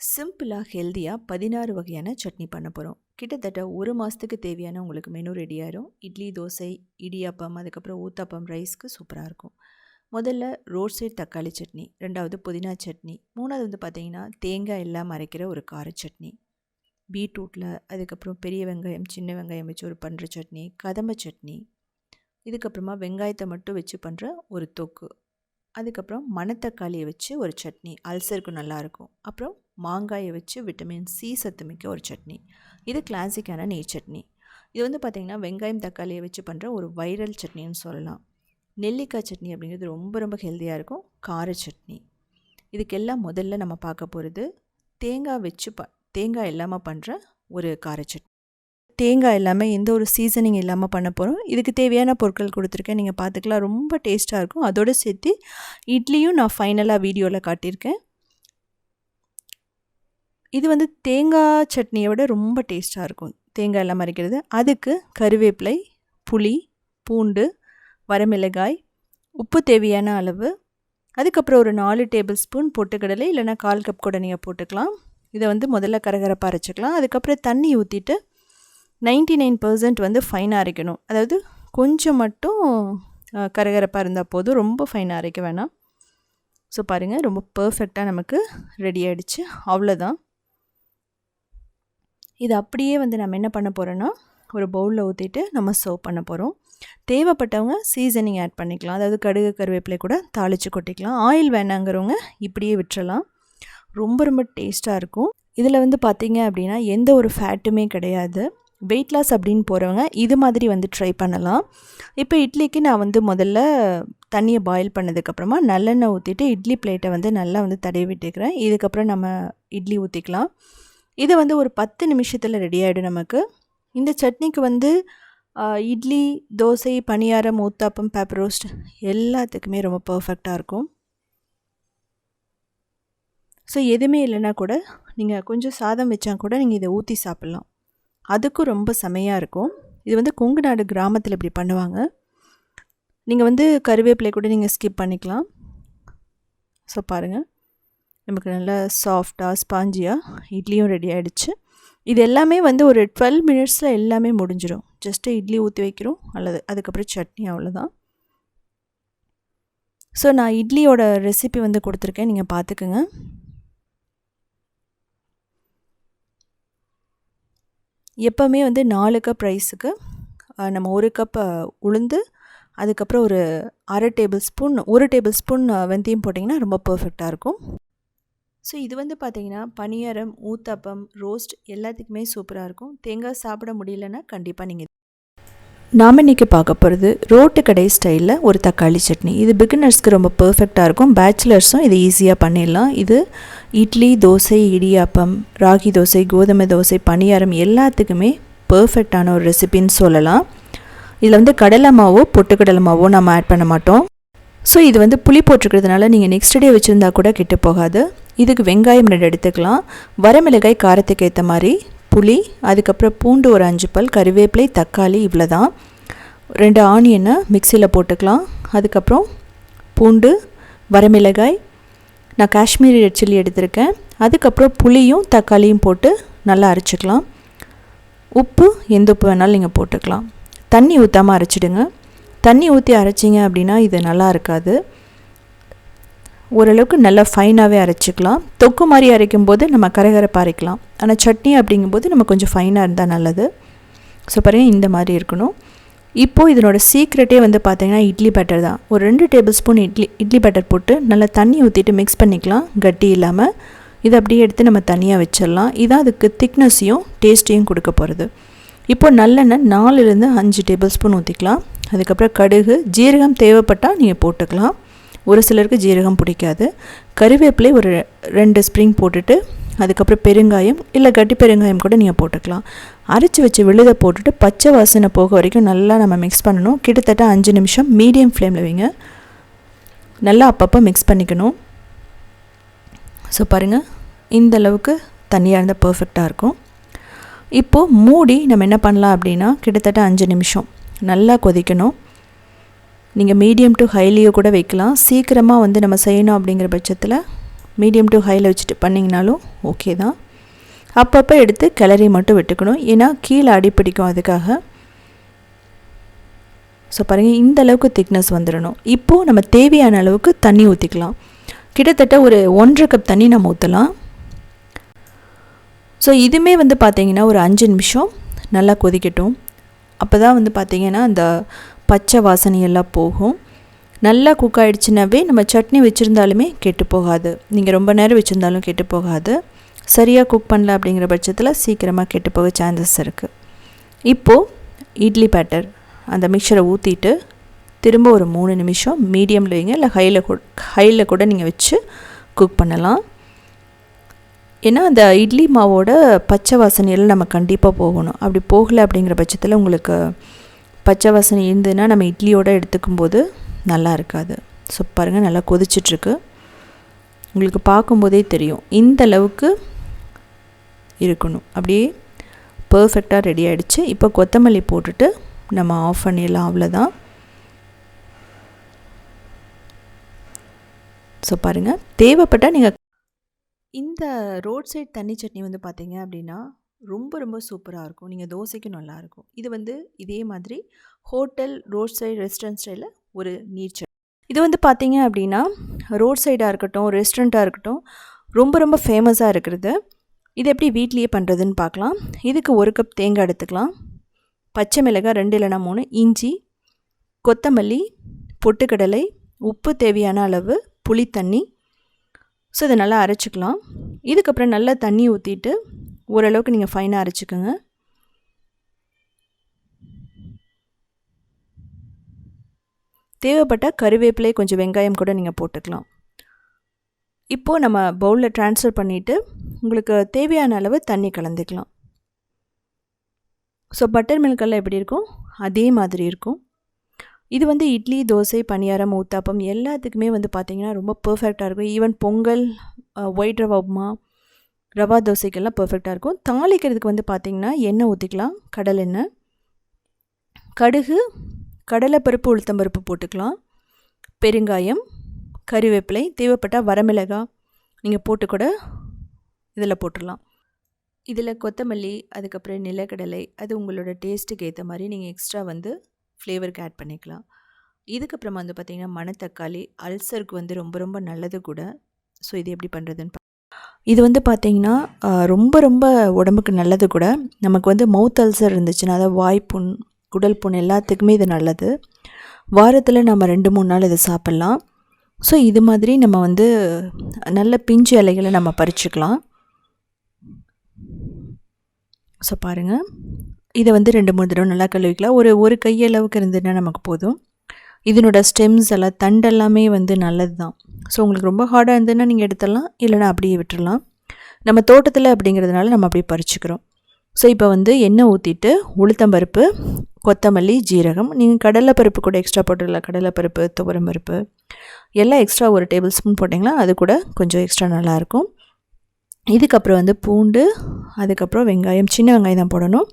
சிம்பிளாக ஹெல்த்தியாக 16 வகையான சட்னி பண்ண போகிறோம். கிட்டத்தட்ட ஒரு மாதத்துக்கு தேவையான உங்களுக்கு மெனு ரெடி ஆயிரும். இட்லி, தோசை, இடியாப்பம், அதுக்கப்புறம் ஊத்தாப்பம், ரைஸ்க்கு சூப்பராக இருக்கும். முதல்ல ரோட் சைட் தக்காளி சட்னி, ரெண்டாவது புதினா சட்னி, மூணாவது வந்து பார்த்திங்கன்னா தேங்காய் எல்லாம் அரைக்கிற ஒரு கார சட்னி, பீட்ரூட்டில் அதுக்கப்புறம் பெரிய வெங்காயம் சின்ன வெங்காயம் வச்சு ஒரு பண்ணுற சட்னி, கதம்ப சட்னி, இதுக்கப்புறமா வெங்காயத்தை மட்டும் வச்சு பண்ணுற ஒரு தொக்கு, அதுக்கப்புறம் மணத்தக்காளியை வச்சு ஒரு சட்னி, அல்சருக்கு நல்லாயிருக்கும். அப்புறம் மாங்காயை வச்சு விட்டமின் சி சத்து மிக்க ஒரு சட்னி. இது கிளாசிக்கான நெய் சட்னி. இது வந்து பார்த்திங்கன்னா வெங்காயம் தக்காளியை வச்சு பண்ணுற ஒரு வைரல் சட்னின்னு சொல்லலாம். நெல்லிக்காய் சட்னி அப்படிங்கிறது ரொம்ப ரொம்ப ஹெல்த்தியாக இருக்கும். கார சட்னி. இதுக்கெல்லாம் முதல்ல நம்ம பார்க்க போகிறது தேங்காய் வச்சு தேங்காய் இல்லாமல் பண்ணுற ஒரு கார சட்னி. தேங்காய் இல்லாமல் எந்த ஒரு சீசனிங் இல்லாமல் பண்ண போகிறோம். இதுக்கு தேவையான பொருட்கள் கொடுத்துருக்கேன், நீங்கள் பார்த்துக்கலாம். ரொம்ப டேஸ்ட்டாக இருக்கும். அதோடு சேர்த்து இட்லியும் நான் ஃபைனலாக வீடியோவில் காட்டியிருக்கேன். இது வந்து தேங்காய் சட்னியை விட ரொம்ப டேஸ்ட்டாக இருக்கும், தேங்காய் எல்லாம் அரைக்கிறது. அதுக்கு கருவேப்பிலை, புளி, பூண்டு, வரமிளகாய், உப்பு தேவையான அளவு, அதுக்கப்புறம் ஒரு 4 டேபிள் ஸ்பூன் பொட்டுக்கடலை இல்லைனா 1/4 கப் கூட நீங்கள் போட்டுக்கலாம். இதை வந்து முதல்ல கரகரப்பாக அரைச்சிக்கலாம். அதுக்கப்புறம் தண்ணி ஊற்றிட்டு 99% வந்து ஃபைனாக அரைக்கணும். அதாவது கொஞ்சம் மட்டும் கரகரப்பாக இருந்தால் போதும், ரொம்ப ஃபைனாக அரைக்க வேணாம். ஸோ பாருங்கள், ரொம்ப பர்ஃபெக்டாக நமக்கு ரெடி ஆகிடுச்சு. அவ்வளோதான். இது அப்படியே வந்து நம்ம என்ன பண்ண போகிறோன்னா ஒரு பவுலில் ஊற்றிட்டு நம்ம சர்வ் பண்ண போகிறோம். தேவைப்பட்டவங்க சீசனிங் ஆட் பண்ணிக்கலாம். அதாவது கடுகு கருவேப்பிலை கூட தாளித்து கொட்டிக்கலாம். ஆயில் வேணாங்கிறவங்க இப்படியே விட்டுறலாம். ரொம்ப ரொம்ப டேஸ்ட்டாக இருக்கும். இதில் வந்து பார்த்திங்க அப்படின்னா எந்த ஒரு ஃபேட்டுமே கிடையாது. வெயிட் லாஸ் அப்படின்னு போகிறவங்க இது மாதிரி வந்து ட்ரை பண்ணலாம். இப்போ இட்லிக்கு நான் வந்து முதல்ல தண்ணியை பாயில் பண்ணதுக்கப்புறமா நல்லெண்ணெய் ஊற்றிட்டு இட்லி பிளேட்டை வந்து நல்லா வந்து தடவி விட்டுக்கிறேன். இதுக்கப்புறம் நம்ம இட்லி ஊற்றிக்கலாம். இது வந்து ஒரு 10 நிமிஷத்தில் ரெடி ஆகிடும் நமக்கு. இந்த சட்னிக்கு வந்து இட்லி, தோசை, பணியாரம், ஊத்தாப்பம், பேப்பர் ரோஸ்ட் எல்லாத்துக்குமே ரொம்ப பர்ஃபெக்டாக இருக்கும். ஸோ எதுவுமே இல்லைன்னா கூட நீங்கள் கொஞ்சம் சாதம் வச்சா கூட நீங்கள் இதை ஊற்றி சாப்பிட்லாம். அதுக்கும் ரொம்ப செமையாக இருக்கும். இது வந்து கொங்கு நாடு கிராமத்தில் இப்படி பண்ணுவாங்க. நீங்கள் வந்து கருவேப்பிலை கூட நீங்கள் ஸ்கிப் பண்ணிக்கலாம். ஸோ பாருங்கள், நமக்கு நல்லா சாஃப்டாக ஸ்பாஞ்சியாக இட்லியும் ரெடி ஆகிடுச்சு. இது எல்லாமே வந்து ஒரு 12 மினிட்ஸில் எல்லாமே முடிஞ்சிடும். ஜஸ்ட்டு இட்லி ஊற்றி வைக்கிறோம், அல்லது அதுக்கப்புறம் சட்னி, அவ்வளோதான். ஸோ நான் இட்லியோட ரெசிபி வந்து கொடுத்துருக்கேன், நீங்கள் பார்த்துக்குங்க. எப்போவுமே வந்து 4 கப் ரைஸுக்கு நம்ம 1 கப் உளுந்து, அதுக்கப்புறம் ஒரு 1/2 டேபிள் ஸ்பூன் 1 டேபிள் ஸ்பூன் வெந்தயம் போட்டிங்கன்னா ரொம்ப பர்ஃபெக்டாக இருக்கும். ஸோ இது வந்து பார்த்திங்கன்னா பணியாரம், ஊத்தாப்பம், ரோஸ்ட் எல்லாத்துக்குமே சூப்பராக இருக்கும். தேங்காய் சாப்பிட முடியலன்னா கண்டிப்பாக நீங்கள். நாம் இன்றைக்கி பார்க்க போகிறது ரோட்டு கடை ஸ்டைலில் ஒரு தக்காளி சட்னி. இது பிகினர்ஸ்க்கு ரொம்ப பர்ஃபெக்டாக இருக்கும். பேச்சுலர்ஸும் இது ஈஸியாக பண்ணிடலாம். இது இட்லி, தோசை, இடியாப்பம், ராகி தோசை, கோதுமை தோசை, பணியாரம் எல்லாத்துக்குமே பர்ஃபெக்டான ஒரு ரெசிபின்னு சொல்லலாம். இதில் வந்து கடலை மாவோ பொட்டுக்கடலை மாவோ நம்ம ஆட் பண்ண மாட்டோம். ஸோ இது வந்து புளி போட்டிருக்கிறதுனால நீங்கள் நெக்ஸ்ட் டே வச்சுருந்தா கூட கெட்டு போகாது. இதுக்கு வெங்காயம் 2 எடுத்துக்கலாம், வரமிளகாய் காரத்துக்கு ஏற்ற மாதிரி, புளி, அதுக்கப்புறம் பூண்டு ஒரு 5 பல், கருவேப்பிலை, தக்காளி, இவ்வளோ தான். 2 ஆனியனை மிக்சியில் போட்டுக்கலாம். அதுக்கப்புறம் பூண்டு, வரமிளகாய், நான் காஷ்மீரி ரெட் சில்லி எடுத்திருக்கேன். அதுக்கப்புறம் புளியும் தக்காளியும் போட்டு நல்லா அரைச்சிக்கலாம். உப்பு எந்த உப்பு வேணாலும் நீங்கள் போட்டுக்கலாம். தண்ணி ஊற்றாமல் அரைச்சிடுங்க. தண்ணி ஊற்றி அரைச்சிங்க அப்படின்னா இது நல்லா இருக்காது. ஓரளவுக்கு நல்லா ஃபைனாகவே அரைச்சிக்கலாம். தொக்கு மாதிரி அரைக்கும்போது நம்ம கரகரப்பாக அரைக்கலாம். ஆனால் சட்னி அப்படிங்கும்போது நம்ம கொஞ்சம் ஃபைனாக இருந்தால் நல்லது. ஸோ பாருங்கள், இந்த மாதிரி இருக்கணும். இப்போது இதனோட சீக்ரெட்டே வந்து பார்த்திங்கன்னா இட்லி பேட்டர் தான். ஒரு 2 டேபிள் ஸ்பூன் இட்லி பேட்டர் போட்டு நல்லா தண்ணி ஊற்றிட்டு மிக்ஸ் பண்ணிக்கலாம், கட்டி இல்லாமல். இதை அப்படியே எடுத்து நம்ம தனியாக வச்சிடலாம். இதான் அதுக்கு திக்னஸையும் டேஸ்ட்டையும் கொடுக்க போகிறது. இப்போது நல்லெண்ணெய் 4லேருந்து 5 டேபிள் ஸ்பூன் ஊற்றிக்கலாம். அதுக்கப்புறம் கடுகு, ஜீரகம் தேவைப்பட்டால் நீங்கள் போட்டுக்கலாம். ஒரு சிலருக்கு ஜீரகம் பிடிக்காது. கருவேப்பிலை ஒரு 2 ஸ்ப்ரிங் போட்டுட்டு, அதுக்கப்புறம் பெருங்காயம் இல்லை கட்டி பெருங்காயம் கூட நீங்கள் போட்டுக்கலாம். அரைச்சி வச்சு விழுதை போட்டுட்டு பச்சை வாசனை போக வரைக்கும் நல்லா நம்ம மிக்ஸ் பண்ணணும். கிட்டத்தட்ட 5 நிமிஷம் மீடியம் ஃப்ளேமில் வைங்க. நல்லா அப்பப்போ மிக்ஸ் பண்ணிக்கணும். ஸோ பாருங்கள், இந்த அளவுக்கு தண்ணியாக இருந்தால் பர்ஃபெக்டாக இருக்கும். இப்போது மூடி நம்ம என்ன பண்ணலாம் அப்படின்னா கிட்டத்தட்ட 5 நிமிஷம் நல்லா கொதிக்கணும். நீங்கள் மீடியம் டு ஹைலியோ கூட வைக்கலாம். சீக்கிரமாக வந்து நம்ம செய்யணும் அப்படிங்கிற பட்சத்தில் மீடியம் டு ஹையில் வச்சுட்டு பண்ணிங்கனாலும் ஓகே தான். அப்பப்போ எடுத்து கிளறி மட்டும் விட்டுக்கணும், ஏன்னா கீழே அடிப்பிடிக்கும் அதுக்காக. ஸோ பாருங்கள், இந்த அளவுக்கு திக்னஸ் வந்துடணும். இப்போது நம்ம தேவையான அளவுக்கு தண்ணி ஊற்றிக்கலாம். கிட்டத்தட்ட ஒரு 1.5 கப் தண்ணி நம்ம ஊற்றலாம். ஸோ இதுவுமே வந்து பார்த்திங்கன்னா ஒரு 5 நிமிஷம் நல்லா கொதிக்கட்டும். அப்போ தான் வந்து பார்த்திங்கன்னா அந்த பச்சை வாசனையெல்லாம் போகும். நல்லா குக் ஆகிடுச்சுனாவே நம்ம சட்னி வச்சுருந்தாலுமே கெட்டு போகாது. நீங்கள் ரொம்ப நேரம் வச்சுருந்தாலும் கெட்டு போகாது. சரியாக குக் பண்ணல அப்படிங்கிற பட்சத்தில் சீக்கிரமாக கெட்டு போக சான்சஸ் இருக்குது. இப்போது இட்லி பேட்டர் அந்த மிக்சரை ஊற்றிட்டு திரும்ப ஒரு 3 நிமிஷம் மீடியமில் வைங்க, இல்லை ஹையில் கூட நீங்கள் வச்சு குக் பண்ணலாம். ஏன்னா அந்த இட்லி மாவோட பச்சை வாசனையெல்லாம் நம்ம கண்டிப்பாக போகணும். அப்படி போகலை அப்படிங்கிற பட்சத்தில் உங்களுக்கு பச்சை வாசனை இருந்ததுன்னா நம்ம இட்லியோடு எடுத்துக்கும்போது நல்லா இருக்காது. ஸோ பாருங்கள், நல்லா கொதிச்சிட்ருக்கு. உங்களுக்கு பார்க்கும்போதே தெரியும் இந்த அளவுக்கு இருக்கணும். அப்படியே பர்ஃபெக்டாக ரெடி ஆகிடுச்சு. இப்போ கொத்தமல்லி போட்டுட்டு நம்ம ஆஃப் பண்ணிடலாம், அவ்வளோதான். ஸோ பாருங்கள், தேவைப்பட்டால் நீங்கள் இந்த ரோட் சைட் தண்ணி சட்னி வந்து பார்த்தீங்க அப்படின்னா ரொம்ப ரொம்ப சூப்பராக இருக்கும். நீங்கள் தோசைக்கு நல்லாயிருக்கும். இது வந்து இதே மாதிரி ஹோட்டல் ரோட் சைடு ரெஸ்டாரண்ட் ஸ்டைலில் ஒரு நீர் சட்னி. இது வந்து பார்த்தீங்க அப்படின்னா ரோட் சைடாக இருக்கட்டும், ரெஸ்டாரண்ட்டாக இருக்கட்டும், ரொம்ப ரொம்ப ஃபேமஸாக இருக்கிறது. இது எப்படி வீட்லேயே பண்ணுறதுன்னு பார்க்கலாம். இதுக்கு 1 கப் தேங்காய் எடுத்துக்கலாம், பச்சை மிளகாய் 2 இல்லைனா 3, இஞ்சி, கொத்தமல்லி, பொட்டுக்கடலை, உப்பு தேவையான அளவு, புளி தண்ணி. ஸோ இதை நல்லா அரைச்சிக்கலாம். இதுக்கப்புறம் நல்லா தண்ணி ஊற்றிட்டு ஓரளவுக்கு நீங்கள் ஃபைனாக அரைச்சிக்கோங்க. தேவைப்பட்டால் கருவேப்பிலை, கொஞ்சம் வெங்காயம் கூட நீங்கள் போட்டுக்கலாம். இப்போது நம்ம பவுலில் ட்ரான்ஸ்ஃபர் பண்ணிவிட்டு உங்களுக்கு தேவையான அளவு தண்ணி கலந்துக்கலாம். ஸோ பட்டர் மில்கெல்லாம் எப்படி இருக்கும் அதே மாதிரி இருக்கும். இது வந்து இட்லி, தோசை, பணியாரம், ஊத்தாப்பம் எல்லாத்துக்குமே வந்து பார்த்திங்கன்னா ரொம்ப பர்ஃபெக்டாக இருக்கும். ஈவன் பொங்கல், ஒயிட் ரவா உப்புமா, ரவா தோசைக்கெல்லாம் பர்ஃபெக்டாக இருக்கும். தாளிக்கிறதுக்கு வந்து பார்த்திங்கன்னா எண்ணெய் ஊற்றிக்கலாம், கடலெண்ணெய், கடுகு, கடலைப்பருப்பு, உளுத்தம்பருப்பு போட்டுக்கலாம், பெருங்காயம், கறிவேப்பிலை, தேவைப்பட்டால் வரமிளகாய் நீங்கள் போட்டு கூட இதில் போட்டுடலாம். இதில் கொத்தமல்லி, அதுக்கப்புறம் நிலக்கடலை, அது உங்களோட டேஸ்ட்டுக்கு ஏற்ற மாதிரி நீங்கள் எக்ஸ்ட்ரா வந்து ஃப்ளேவருக்கு ஆட் பண்ணிக்கலாம். இதுக்கப்புறமா வந்து பார்த்திங்கன்னா மணத்தக்காளி அல்சருக்கு வந்து ரொம்ப ரொம்ப நல்லது கூட. ஸோ இது எப்படி பண்ணுறதுன்னு இது வந்து பார்த்திங்கன்னா ரொம்ப ரொம்ப உடம்புக்கு நல்லது கூட. நமக்கு வந்து மவுத் அல்சர் இருந்துச்சுன்னா, அதாவது வாய்ப்புண், குடல் புண் எல்லாத்துக்குமே இது நல்லது. வாரத்தில் நம்ம 2-3 நாள் இதை சாப்பிட்லாம். ஸோ இது மாதிரி நம்ம வந்து நல்ல பிஞ்சு இலைகளை நம்ம பறிச்சுக்கலாம். ஸோ பாருங்கள், இதை வந்து 2-3 தடவை நல்லா கழுவிக்கலாம். ஒரு கையளவுக்கு இருந்ததுன்னா நமக்கு போதும். இதனோட ஸ்டெம்ஸ் எல்லாம், தண்டெல்லாமே வந்து நல்லது தான். ஸோ உங்களுக்கு ரொம்ப ஹார்டாக இருந்ததுன்னா நீங்கள் எடுத்துடலாம், இல்லைனா அப்படியே விட்டுடலாம். நம்ம தோட்டத்தில் அப்படிங்கிறதுனால நம்ம அப்படியே பறிச்சுக்கிறோம். ஸோ இப்போ வந்து எண்ணெய் ஊற்றிட்டு உளுத்தம்பருப்பு, கொத்தமல்லி, ஜீரகம், நீங்கள் கடலைப்பருப்பு கூட எக்ஸ்ட்ரா போட்டுடலாம். கடலைப்பருப்பு, துவரம்பருப்பு எல்லாம் எக்ஸ்ட்ரா 1 டேபிள் ஸ்பூன் போட்டிங்கன்னா அது கூட கொஞ்சம் எக்ஸ்ட்ரா நல்லாயிருக்கும். இதுக்கப்புறம் வந்து பூண்டு, அதுக்கப்புறம் வெங்காயம், சின்ன வெங்காயம் தான் போடணும்.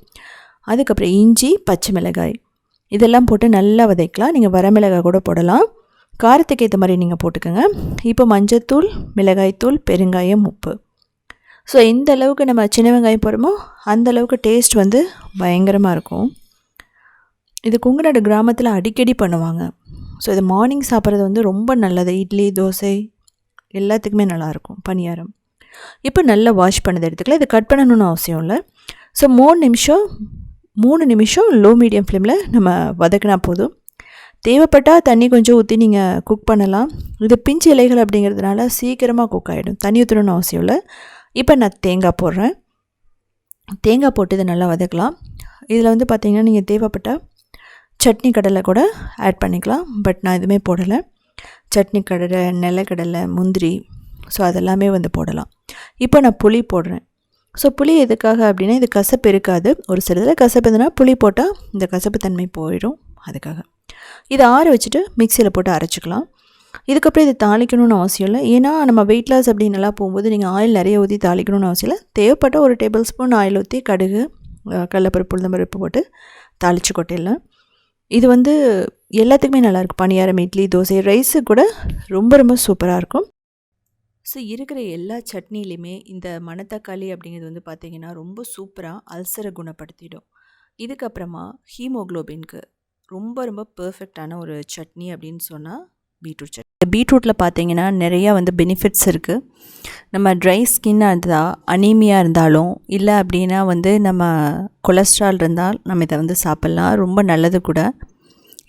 அதுக்கப்புறம் இஞ்சி, பச்சை மிளகாய் இதெல்லாம் போட்டு நல்லா வதக்கலாம். நீங்கள் வரமிளகாய் கூட போடலாம், காரத்துக்கு ஏற்ற மாதிரி நீங்கள் போட்டுக்கோங்க. இப்போ மஞ்சத்தூள், மிளகாய்த்தூள், பெருங்காயம், உப்பு. ஸோ எந்த அளவுக்கு நம்ம சின்ன வெங்காயம் போடுறோமோ அந்த அளவுக்கு டேஸ்ட் வந்து பயங்கரமாக இருக்கும். இது குங்குநாடு கிராமத்தில் அடிக்கடி பண்ணுவாங்க. ஸோ இது மார்னிங் சாப்பிட்றது வந்து ரொம்ப நல்லது. இட்லி, தோசை எல்லாத்துக்குமே நல்லாயிருக்கும், பணியாரம். இப்போ நல்லா வாஷ் பண்ணதை எடுத்துக்கலாம். இதை கட் பண்ணணும்னு அவசியம் இல்லை. ஸோ 3 நிமிஷம் லோ மீடியம் ஃப்ளேமில் நம்ம வதக்கினா போதும். தேவைப்பட்டால் தண்ணி கொஞ்சம் ஊற்றி நீங்கள் குக் பண்ணலாம். இது பிஞ்சு இலைகள் அப்படிங்கிறதுனால சீக்கிரமாக குக் ஆகிடும், தண்ணி ஊற்றணும்னு அவசியம் இல்லை. இப்போ நான் தேங்காய் போடுறேன். தேங்காய் போட்டு இதை நல்லா வதக்கலாம். இதில் வந்து பார்த்திங்கன்னா நீங்கள் தேவைப்பட்டால் சட்னி கடலை கூட ஆட் பண்ணிக்கலாம். பட் நான் எதுவுமே போடலை. சட்னி கடலை, நிலக்கடலை, முந்திரி, ஸோ அதெல்லாமே வந்து போடலாம். இப்போ நான் புளி போடுறேன். ஸோ புளி எதுக்காக அப்படின்னா இது கசப்பு இருக்காது. ஒரு சில இதில் கசப்பு இருந்ததுன்னா புளி போட்டால் இந்த கசப்பு தன்மை போயிடும், அதுக்காக. இதை ஆற வச்சுட்டு மிக்சியில் போட்டு அரைச்சிக்கலாம். இதுக்கப்புறம் இது தாளிக்கணும்னு அவசியம் இல்லை. ஏன்னா நம்ம வெயிட் லாஸ் அப்படின்னுலாம் போகும்போது நீங்கள் ஆயில் நிறைய ஊற்றி தாளிக்கணும்னு அவசியம் இல்லை. தேவைப்பட்ட 1 டேபிள் ஸ்பூன் ஆயில் ஊற்றி கடுகு, கடலைப்பருப்பு, உளுந்தம்பருப்பு போட்டு தாளித்து கொட்டிடலாம். இது வந்து எல்லாத்துக்குமே நல்லாயிருக்கும். பணியாரம், இட்லி, தோசை, ரைஸு கூட ரொம்ப ரொம்ப சூப்பராக இருக்கும். ஸோ இருக்கிற எல்லா சட்னிலையுமே இந்த மணத்தக்காளி அப்படிங்கிறது வந்து பார்த்திங்கன்னா ரொம்ப சூப்பராக அல்சரை குணப்படுத்திடும். இதுக்கப்புறமா ஹீமோக்ளோபின்க்கு ரொம்ப ரொம்ப பெர்ஃபெக்டான ஒரு சட்னி அப்படின்னு சொன்னால் பீட்ரூட் சட்னி. இந்த பீட்ரூட்டில் பார்த்திங்கன்னா நிறையா வந்து பெனிஃபிட்ஸ் இருக்குது. நம்ம ட்ரை ஸ்கின்னாக இருந்தால், அனீமியா இருந்தாலும், இல்லை அப்படின்னா வந்து நம்ம கொலஸ்ட்ரால் இருந்தால் நம்ம இதை வந்து சாப்பிட்லாம். ரொம்ப நல்லது கூட.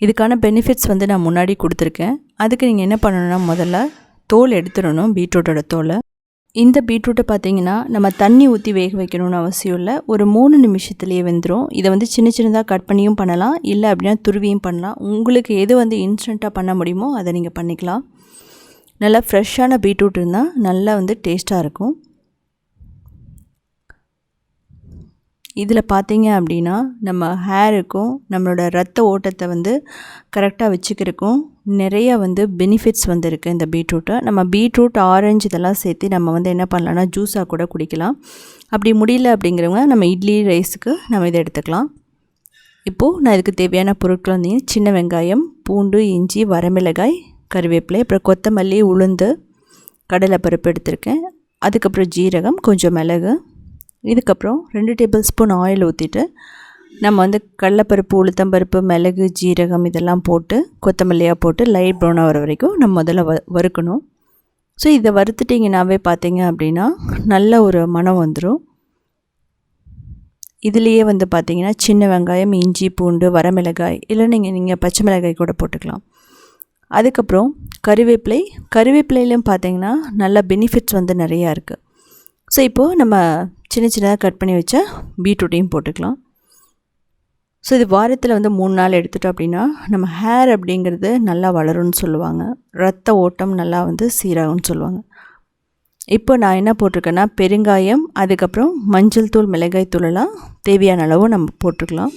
இதுக்கான பெனிஃபிட்ஸ் வந்து நான் முன்னாடி கொடுத்துருக்கேன். அதுக்கு நீங்கள் என்ன பண்ணணும்னா முதல்ல தோல் எடுத்துடணும், பீட்ரூட்டோட தோலை. இந்த பீட்ரூட்டை பார்த்திங்கன்னா நம்ம தண்ணி ஊற்றி வேக வைக்கணும்னு அவசியம் இல்லை. ஒரு 3 நிமிஷத்துலேயே வெந்துடும். இதை வந்து சின்ன சின்னதாக கட் பண்ணியும் பண்ணலாம், இல்லை அப்படின்னா துருவியும் பண்ணலாம். உங்களுக்கு எது வந்து இன்ஸ்டண்ட்டாக பண்ண முடியுமோ அதை நீங்கள் பண்ணிக்கலாம். நல்லா ஃப்ரெஷ்ஷான பீட்ரூட் இருந்தால் நல்லா வந்து டேஸ்ட்டாக இருக்கும். இதில் பார்த்தீங்க அப்படின்னா நம்ம ஹேருக்கும் நம்மளோட ரத்த ஓட்டத்தை வந்து கரெக்டாக வச்சுக்கிறதுக்கும் நிறைய வந்து பெனிஃபிட்ஸ் வந்து இருக்குது இந்த பீட்ரூட்டை. நம்ம பீட்ரூட், ஆரஞ்சு இதெல்லாம் சேர்த்து நம்ம வந்து என்ன பண்ணலான்னா ஜூஸாக கூட குடிக்கலாம். அப்படி முடியல அப்படிங்கிறவங்க நம்ம இட்லி, ரைஸுக்கு நம்ம இதை எடுத்துக்கலாம். இப்போது நான் இதுக்கு தேவையான பொருட்கள் வந்து சின்ன வெங்காயம், பூண்டு, இஞ்சி, வரமிளகாய், கருவேப்பிலை, அப்புறம் கொத்தமல்லி, உளுந்து, கடலைப்பருப்பு எடுத்திருக்கேன். அதுக்கப்புறம் ஜீரகம், கொஞ்சம் மிளகு. இதுக்கப்புறம் 2 டேபிள் ஸ்பூன் ஆயில் ஊற்றிட்டு நம்ம வந்து கடலைப்பருப்பு, உளுத்தம்பருப்பு, மிளகு, ஜீரகம் இதெல்லாம் போட்டு கொத்தமல்லியாக போட்டு லைட் ப்ரௌன் ஆகிற வரைக்கும் நம்ம முதல்ல வறுக்கணும். ஸோ இதை வறுத்துட்டிங்கனாவே பார்த்தீங்க அப்படின்னா நல்ல ஒரு மணம் வந்துடும். இதுலேயே வந்து பார்த்திங்கன்னா சின்ன வெங்காயம், இஞ்சி, பூண்டு, வரமிளகாய், இல்லை நீங்கள் பச்சை மிளகாய் கூட போட்டுக்கலாம். அதுக்கப்புறம் கருவேப்பிலையிலும் பார்த்திங்கன்னா நல்ல பெனிஃபிட்ஸ் வந்து நிறையா இருக்குது. ஸோ இப்போது நம்ம சின்ன சின்னதாக கட் பண்ணி வச்ச பீட்ரூட்டையும் போட்டுக்கலாம். ஸோ இது வாரத்தில் வந்து 3 நாள் எடுத்துட்டோம் அப்படின்னா நம்ம ஹேர் அப்படிங்கிறது நல்லா வளரும்னு சொல்லுவாங்க. ரத்த ஓட்டம் நல்லா வந்து சீராகும்னு சொல்லுவாங்க. இப்போ நான் என்ன போட்டிருக்கேன்னா பெருங்காயம், அதுக்கப்புறம் மஞ்சள் தூள், மிளகாய் தூளெல்லாம் தேவையான அளவு நம்ம போட்டுக்கலாம்.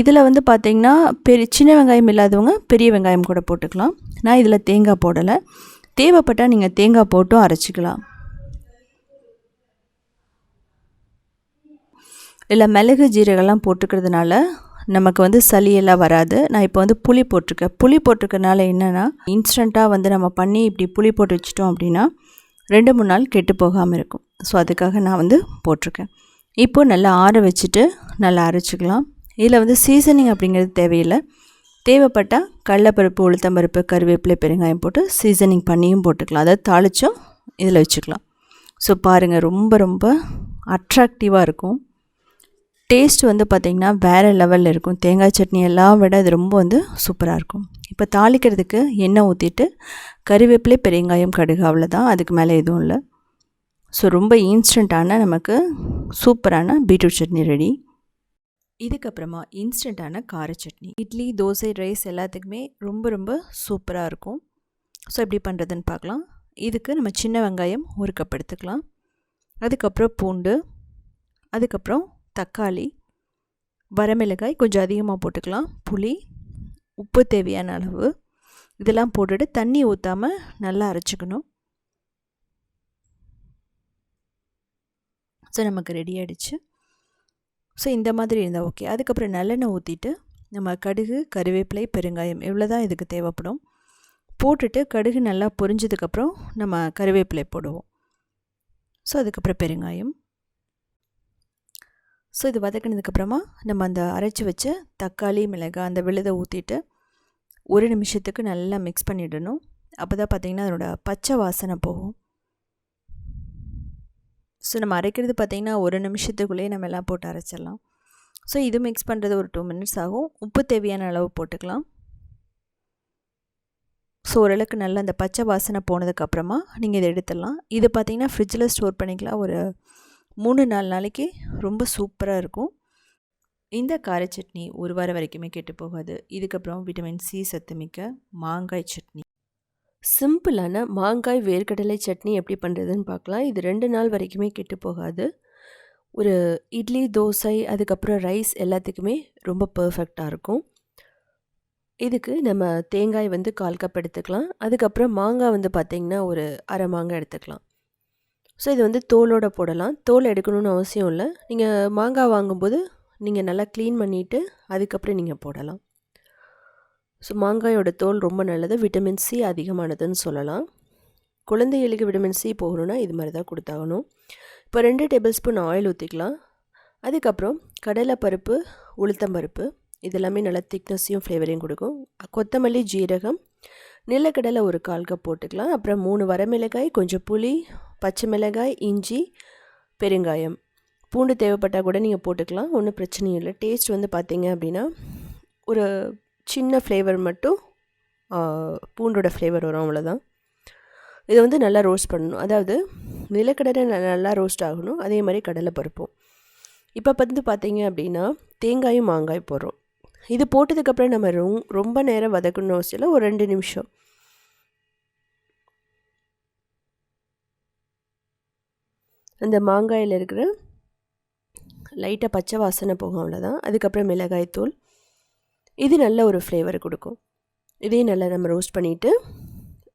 இதில் வந்து பார்த்திங்கன்னா சின்ன வெங்காயம் இல்லாதவங்க பெரிய வெங்காயம் கூட போட்டுக்கலாம். நான் இதில் தேங்காய் போடலை. தேவைப்பட்டால் நீங்கள் தேங்காய் போட்டும் அரைச்சிக்கலாம். இல்லை மிளகு, ஜீரகம்லாம் போட்டுக்கிறதுனால நமக்கு வந்து சளியெல்லாம் வராது. நான் இப்போ வந்து புளி போட்டிருக்கேன். புளி போட்டிருக்கனால என்னென்னா இன்ஸ்டண்ட்டாக வந்து நம்ம பண்ணி இப்படி புளி போட்டு வச்சிட்டோம் அப்படின்னா 2-3 நாள் கெட்டு போகாமல் இருக்கும். ஸோ அதுக்காக நான் வந்து போட்டிருக்கேன். இப்போது நல்லா ஆற வச்சுட்டு நல்லா அரைச்சிக்கலாம். இதில் வந்து சீசனிங் அப்படிங்கிறது தேவையில்லை. தேவைப்பட்டால் கடலைப்பருப்பு, உளுத்தம்பருப்பு, கருவேப்பிலை, பெருங்காயம் போட்டு சீசனிங் பண்ணியும் போட்டுக்கலாம். அதாவது தாளிச்சும் இதில் வச்சுக்கலாம். ஸோ பாருங்கள், ரொம்ப ரொம்ப அட்ராக்டிவாக இருக்கும். டேஸ்ட் வந்து பார்த்திங்கன்னா வேறு லெவலில் இருக்கும். தேங்காய் சட்னி எல்லாம் விட இது ரொம்ப வந்து சூப்பராக இருக்கும். இப்போ தாளிக்கிறதுக்கு எண்ணெய் ஊற்றிட்டு கருவேப்பிலை, பெருங்காயம், கடுகு, அவ்வளோதான். அதுக்கு மேலே எதுவும் இல்லை. ஸோ ரொம்ப இன்ஸ்டண்ட்டான நமக்கு சூப்பரான பீட்ரூட் சட்னி ரெடி. இதுக்கப்புறமா இன்ஸ்டண்ட்டான கார சட்னி. இட்லி, தோசை, ரைஸ் எல்லாத்துக்குமே ரொம்ப ரொம்ப சூப்பராக இருக்கும். ஸோ எப்படி பண்ணுறதுன்னு பார்க்கலாம். இதுக்கு நம்ம சின்ன வெங்காயம் 1 கப் எடுத்துக்கலாம். அதுக்கப்புறம் பூண்டு, அதுக்கப்புறம் தக்காளி, வரமிளகாய் கொஞ்சம் அதிகமாக போட்டுக்கலாம், புளி, உப்பு தேவையான அளவு, இதெல்லாம் போட்டுட்டு தண்ணி ஊற்றாமல் நல்லா அரைச்சிக்கணும். ஸோ நமக்கு ரெடி ஆகிடுச்சு. ஸோ இந்த மாதிரி இருந்தால் ஓகே. அதுக்கப்புறம் நல்லெண்ணெய் ஊற்றிட்டு நம்ம கடுகு, கருவேப்பிலை, பெருங்காயம் இவ்வளோ தான் இதுக்கு தேவைப்படும். போட்டுட்டு கடுகு நல்லா பொரிஞ்சதுக்கப்புறம் நம்ம கருவேப்பிலை போடுவோம். ஸோ அதுக்கப்புறம் பெருங்காயம். ஸோ இது வதக்கினதுக்கப்புறமா நம்ம அந்த அரைச்சி வச்ச தக்காளி, மிளகாய் அந்த விழுதை ஊற்றிட்டு 1 நிமிஷத்துக்கு நல்லா மிக்ஸ் பண்ணிடணும். அப்போ தான் பார்த்திங்கன்னா அதனோட பச்சை வாசனை போகும். ஸோ நம்ம அரைக்கிறது பார்த்திங்கன்னா 1 நிமிஷத்துக்குள்ளேயே நம்ம எல்லாம் போட்டு அரைச்சிடலாம். ஸோ இது மிக்ஸ் பண்ணுறது ஒரு 2 மினிட்ஸ் ஆகும். உப்பு தேவையான அளவு போட்டுக்கலாம். ஸோ ஓரளவுக்கு நல்லா அந்த பச்சை வாசனை போனதுக்கப்புறமா நீங்கள் இதை எடுத்துடலாம். இது பார்த்திங்கன்னா ஃப்ரிட்ஜில் ஸ்டோர் பண்ணிக்கலாம். ஒரு 3-4 நாளைக்கு ரொம்ப சூப்பராக இருக்கும். இந்த கார சட்னி 1 வாரம் வரைக்குமே கெட்டு போகாது. இதுக்கப்புறம் விட்டமின் சி சத்து மிக்க மாங்காய் சட்னி. சிம்பிளான மாங்காய் வேர்க்கடலை சட்னி எப்படி பண்ணுறதுன்னு பார்க்கலாம். இது 2 நாள் வரைக்குமே கெட்டு போகாது. ஒரு இட்லி, தோசை, அதுக்கப்புறம் ரைஸ் எல்லாத்துக்குமே ரொம்ப பர்ஃபெக்டாக இருக்கும். இதுக்கு நம்ம தேங்காய் வந்து 1/4 கப் எடுத்துக்கலாம். அதுக்கப்புறம் மாங்காய் வந்து பார்த்திங்கன்னா ஒரு அரை மாங்காய் எடுத்துக்கலாம். ஸோ இது வந்து தோலோடு போடலாம். தோல் எடுக்கணும்னு அவசியம் இல்லை. நீங்கள் மாங்காய் வாங்கும்போது நீங்கள் நல்லா க்ளீன் பண்ணிவிட்டு அதுக்கப்புறம் நீங்கள் போடலாம். ஸோ மாங்காயோட தோல் ரொம்ப நல்லது. விட்டமின் சி அதிகமானதுன்னு சொல்லலாம். குழந்தைகளுக்கு விட்டமின் சி போகணுன்னா இது மாதிரி தான் கொடுத்தாகணும். இப்போ 2 டேபிள் ஸ்பூன் ஆயில் ஊற்றிக்கலாம். அதுக்கப்புறம் கடலைப்பருப்பு, உளுத்தம்பருப்பு இதெல்லாமே நல்லா திக்னஸையும் ஃப்ளேவரையும் கொடுக்கும். கொத்தமல்லி, ஜீரகம், நிலக்கடலை ஒரு 1/4 கப் போட்டுக்கலாம். அப்புறம் 3 வரமிளகாய், கொஞ்சம் புளி, பச்சை மிளகாய், இஞ்சி, பெருங்காயம். பூண்டு தேவைப்பட்டால் கூட நீங்கள் போட்டுக்கலாம், ஒன்றும் பிரச்சனையும் இல்லை. டேஸ்ட் வந்து பார்த்திங்க அப்படின்னா ஒரு சின்ன ஃப்ளேவர் மட்டும் பூண்டோட ஃப்ளேவர் வரும், அவ்வளோதான். இதை வந்து நல்லா ரோஸ்ட் பண்ணணும். அதாவது நிலக்கடலை நல்லா ரோஸ்ட் ஆகணும், அதே மாதிரி கடலைப்பருப்பும். இப்போ வந்து பார்த்திங்க அப்படின்னா தேங்காயும் மாங்காய் போடுறோம். இது போட்டதுக்கப்புறம் நம்ம ரொம்ப நேரம் வதக்கணும் அவசியம் இல்லை, ஒரு 2 நிமிஷம். அந்த மாங்காயில் இருக்கிற லைட்டாக பச்சை வாசனை போகும், அவ்வளோதான். அதுக்கப்புறம் மிளகாய்த்தூள், இது நல்ல ஒரு ஃப்ளேவர் கொடுக்கும். இதையும் நல்லா நம்ம ரோஸ்ட் பண்ணிவிட்டு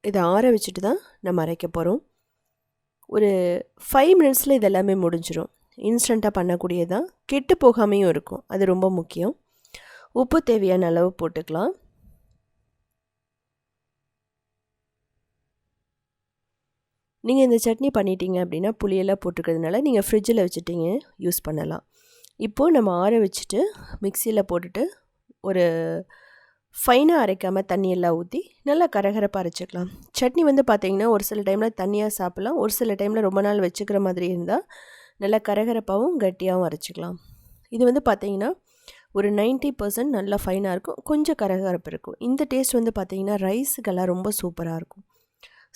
இதை ஆற வச்சுட்டு தான் நம்ம அரைக்க போகிறோம். ஒரு 5 மினிட்ஸில் இதெல்லாமே முடிஞ்சிடும். இன்ஸ்டண்ட்டாக பண்ணக்கூடியதான், கெட்டு போகாமையும் இருக்கும், அது ரொம்ப முக்கியம். உப்பு தேவையான அளவு போட்டுக்கலாம். நீங்கள் இந்த சட்னி பண்ணிட்டீங்க அப்படின்னா புளியெல்லாம் போட்டுக்கிறதுனால நீங்கள் ஃப்ரிட்ஜில் வச்சுட்டிங்க யூஸ் பண்ணலாம். இப்போது நம்ம ஆற வச்சுட்டு மிக்சியில் போட்டுட்டு ஒரு ஃபைனாக அரைக்காமல் தண்ணியெல்லாம் ஊற்றி நல்லா கரகரப்பாக அரைச்சிக்கலாம். சட்னி வந்து பார்த்திங்கன்னா ஒரு சில டைமில் தண்ணியாக சாப்பிட்லாம், ஒரு சில டைமில் ரொம்ப நாள் வச்சுக்கிற மாதிரி இருந்தால் நல்லா கரகரப்பாகவும் கட்டியாகவும் அரைச்சிக்கலாம். இது வந்து பார்த்திங்கன்னா ஒரு 90% நல்லா ஃபைனாக இருக்கும், கொஞ்சம் கரகரப்பு இருக்கும். இந்த டேஸ்ட் வந்து பார்த்திங்கன்னா ரைஸுக்கெல்லாம் ரொம்ப சூப்பராக இருக்கும்.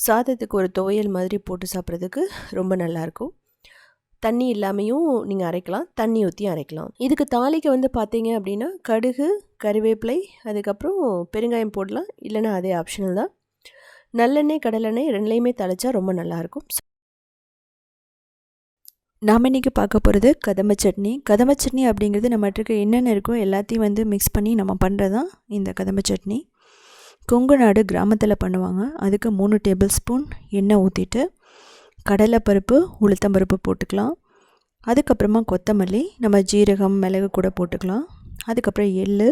சாதத்துக்கு ஒரு துவையல் மாதிரி போட்டு சாப்பிட்றதுக்கு ரொம்ப நல்லாயிருக்கும். தண்ணி இல்லாமையும் நீங்கள் அரைக்கலாம், தண்ணி ஊற்றி அரைக்கலாம். இதுக்கு தாளிக்க வந்து பார்த்தீங்க அப்படின்னா கடுகு, கறிவேப்பிலை, அதுக்கப்புறம் பெருங்காயம் போடலாம், இல்லைன்னா அதே ஆப்ஷனல் தான். நல்லெண்ணெய், கடலெண்ணெய் ரெண்டுலேயுமே தாளித்தா ரொம்ப நல்லாயிருக்கும். நாம் இன்றைக்கி பார்க்க போகிறது கதம்ப சட்னி. கதம்ப சட்னி அப்படிங்கிறது நம்மகிட்ட என்னென்ன இருக்கோ எல்லாத்தையும் வந்து மிக்ஸ் பண்ணி நம்ம பண்ணுறது தான் இந்த கதம்ப சட்னி. கொங்கு நாடு கிராமத்தில் பண்ணுவாங்க. அதுக்கு 3 டேபிள் ஸ்பூன் எண்ணெய் ஊற்றிட்டு கடலைப்பருப்பு, உளுத்தம்பருப்பு போட்டுக்கலாம். அதுக்கப்புறமா கொத்தமல்லி, நம்ம ஜீரகம், மிளகு கூட போட்டுக்கலாம். அதுக்கப்புறம் எள்,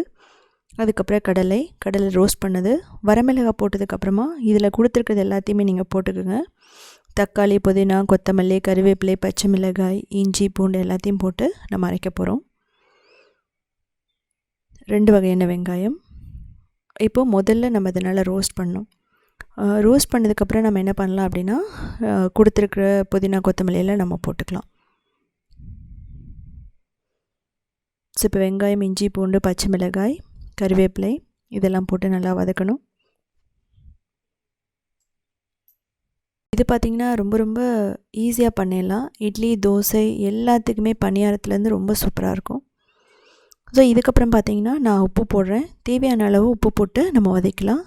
அதுக்கப்புறம் கடலை ரோஸ்ட் பண்ணது, வரமிளகாய் போட்டதுக்கப்புறமா இதில் கொடுத்துருக்கிறது எல்லாத்தையுமே நீங்கள் போட்டுக்கோங்க. தக்காளி, புதினா, கொத்தமல்லி, கறிவேப்பிலை, பச்சை மிளகாய், இஞ்சி, பூண்டு எல்லாத்தையும் போட்டு நம்ம அரைக்க போகிறோம். 2 வகையான வெங்காயம். இப்போது முதல்ல நம்ம இதை நல்லா ரோஸ்ட் பண்ணணும். ரோஸ்ட் பண்ணதுக்கப்புறம் நம்ம என்ன பண்ணலாம் அப்படின்னா கொடுத்துருக்குற புதினா, கொத்தமல்லியெல்லாம் நம்ம போட்டுக்கலாம். ஸோ இப்போ வெங்காயம், இஞ்சி, பூண்டு, பச்சை மிளகாய், கறிவேப்பிலை இதெல்லாம் போட்டு நல்லா வதக்கணும். இது பார்த்திங்கன்னா ரொம்ப ரொம்ப ஈஸியாக பண்ணிடலாம். இட்லி, தோசை எல்லாத்துக்குமே பணியாரத்துலேருந்து ரொம்ப சூப்பராக இருக்கும். ஸோ இதுக்கப்புறம் பார்த்திங்கன்னா நான் உப்பு போடுறேன். தேவையான அளவு உப்பு போட்டு நம்ம வதக்கலாம்.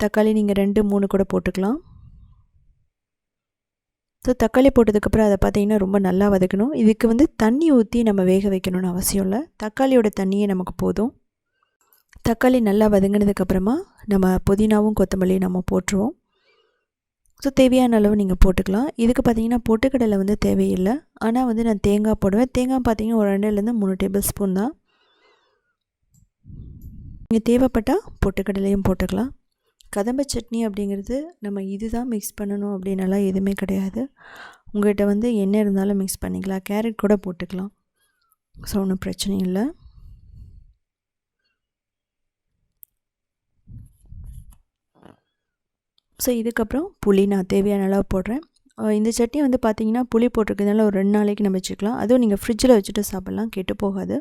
தக்காளி நீங்கள் 2, 3 கூட போட்டுக்கலாம். ஸோ தக்காளி போட்டதுக்கப்புறம் அதை பார்த்திங்கன்னா ரொம்ப நல்லா வதக்கணும். இதுக்கு வந்து தண்ணி ஊற்றி நம்ம வேக வைக்கணும்னு அவசியம் இல்லை, தக்காளியோட தண்ணியே நமக்கு போதும். தக்காளி நல்லா வதங்கினதுக்கப்புறமா நம்ம புதினாவும் கொத்தமல்லியும் நம்ம போட்டுருவோம். ஸோ தேவையான அளவு நீங்கள் போட்டுக்கலாம். இதுக்கு பார்த்திங்கன்னா பொட்டுக்கடலை வந்து தேவையில்லை, ஆனால் வந்து நான் தேங்காய் போடுவேன். தேங்காய் பார்த்திங்கன்னா ஒரு 2லேருந்து 3 டேபிள் ஸ்பூன் தான். நீங்கள் தேவைப்பட்டால் பொட்டுக்கடலையும் போட்டுக்கலாம். கதம்ப சட்னி அப்படிங்கிறது நம்ம இதுதான் மிக்ஸ் பண்ணணும் அப்படின்னலாம் எதுவுமே கிடையாது. உங்கள்கிட்ட வந்து என்ன இருந்தாலும் மிக்ஸ் பண்ணிக்கலாம், கேரட் கூட போட்டுக்கலாம், ஸோ ஒன்றும் பிரச்சனை இல்லை. ஸோ இதுக்கப்புறம் புளி நான் தேவையான அளவு போடுறேன். இந்த சட்னி வந்து பார்த்திங்கன்னா புளி போட்டிருக்கிறதுனால ஒரு 2 நாளைக்கு நம்ம வச்சுக்கலாம். அதுவும் நீங்கள் ஃப்ரிட்ஜில் வச்சுட்டு சாப்பிட்லாம், கெட்டு போகாது.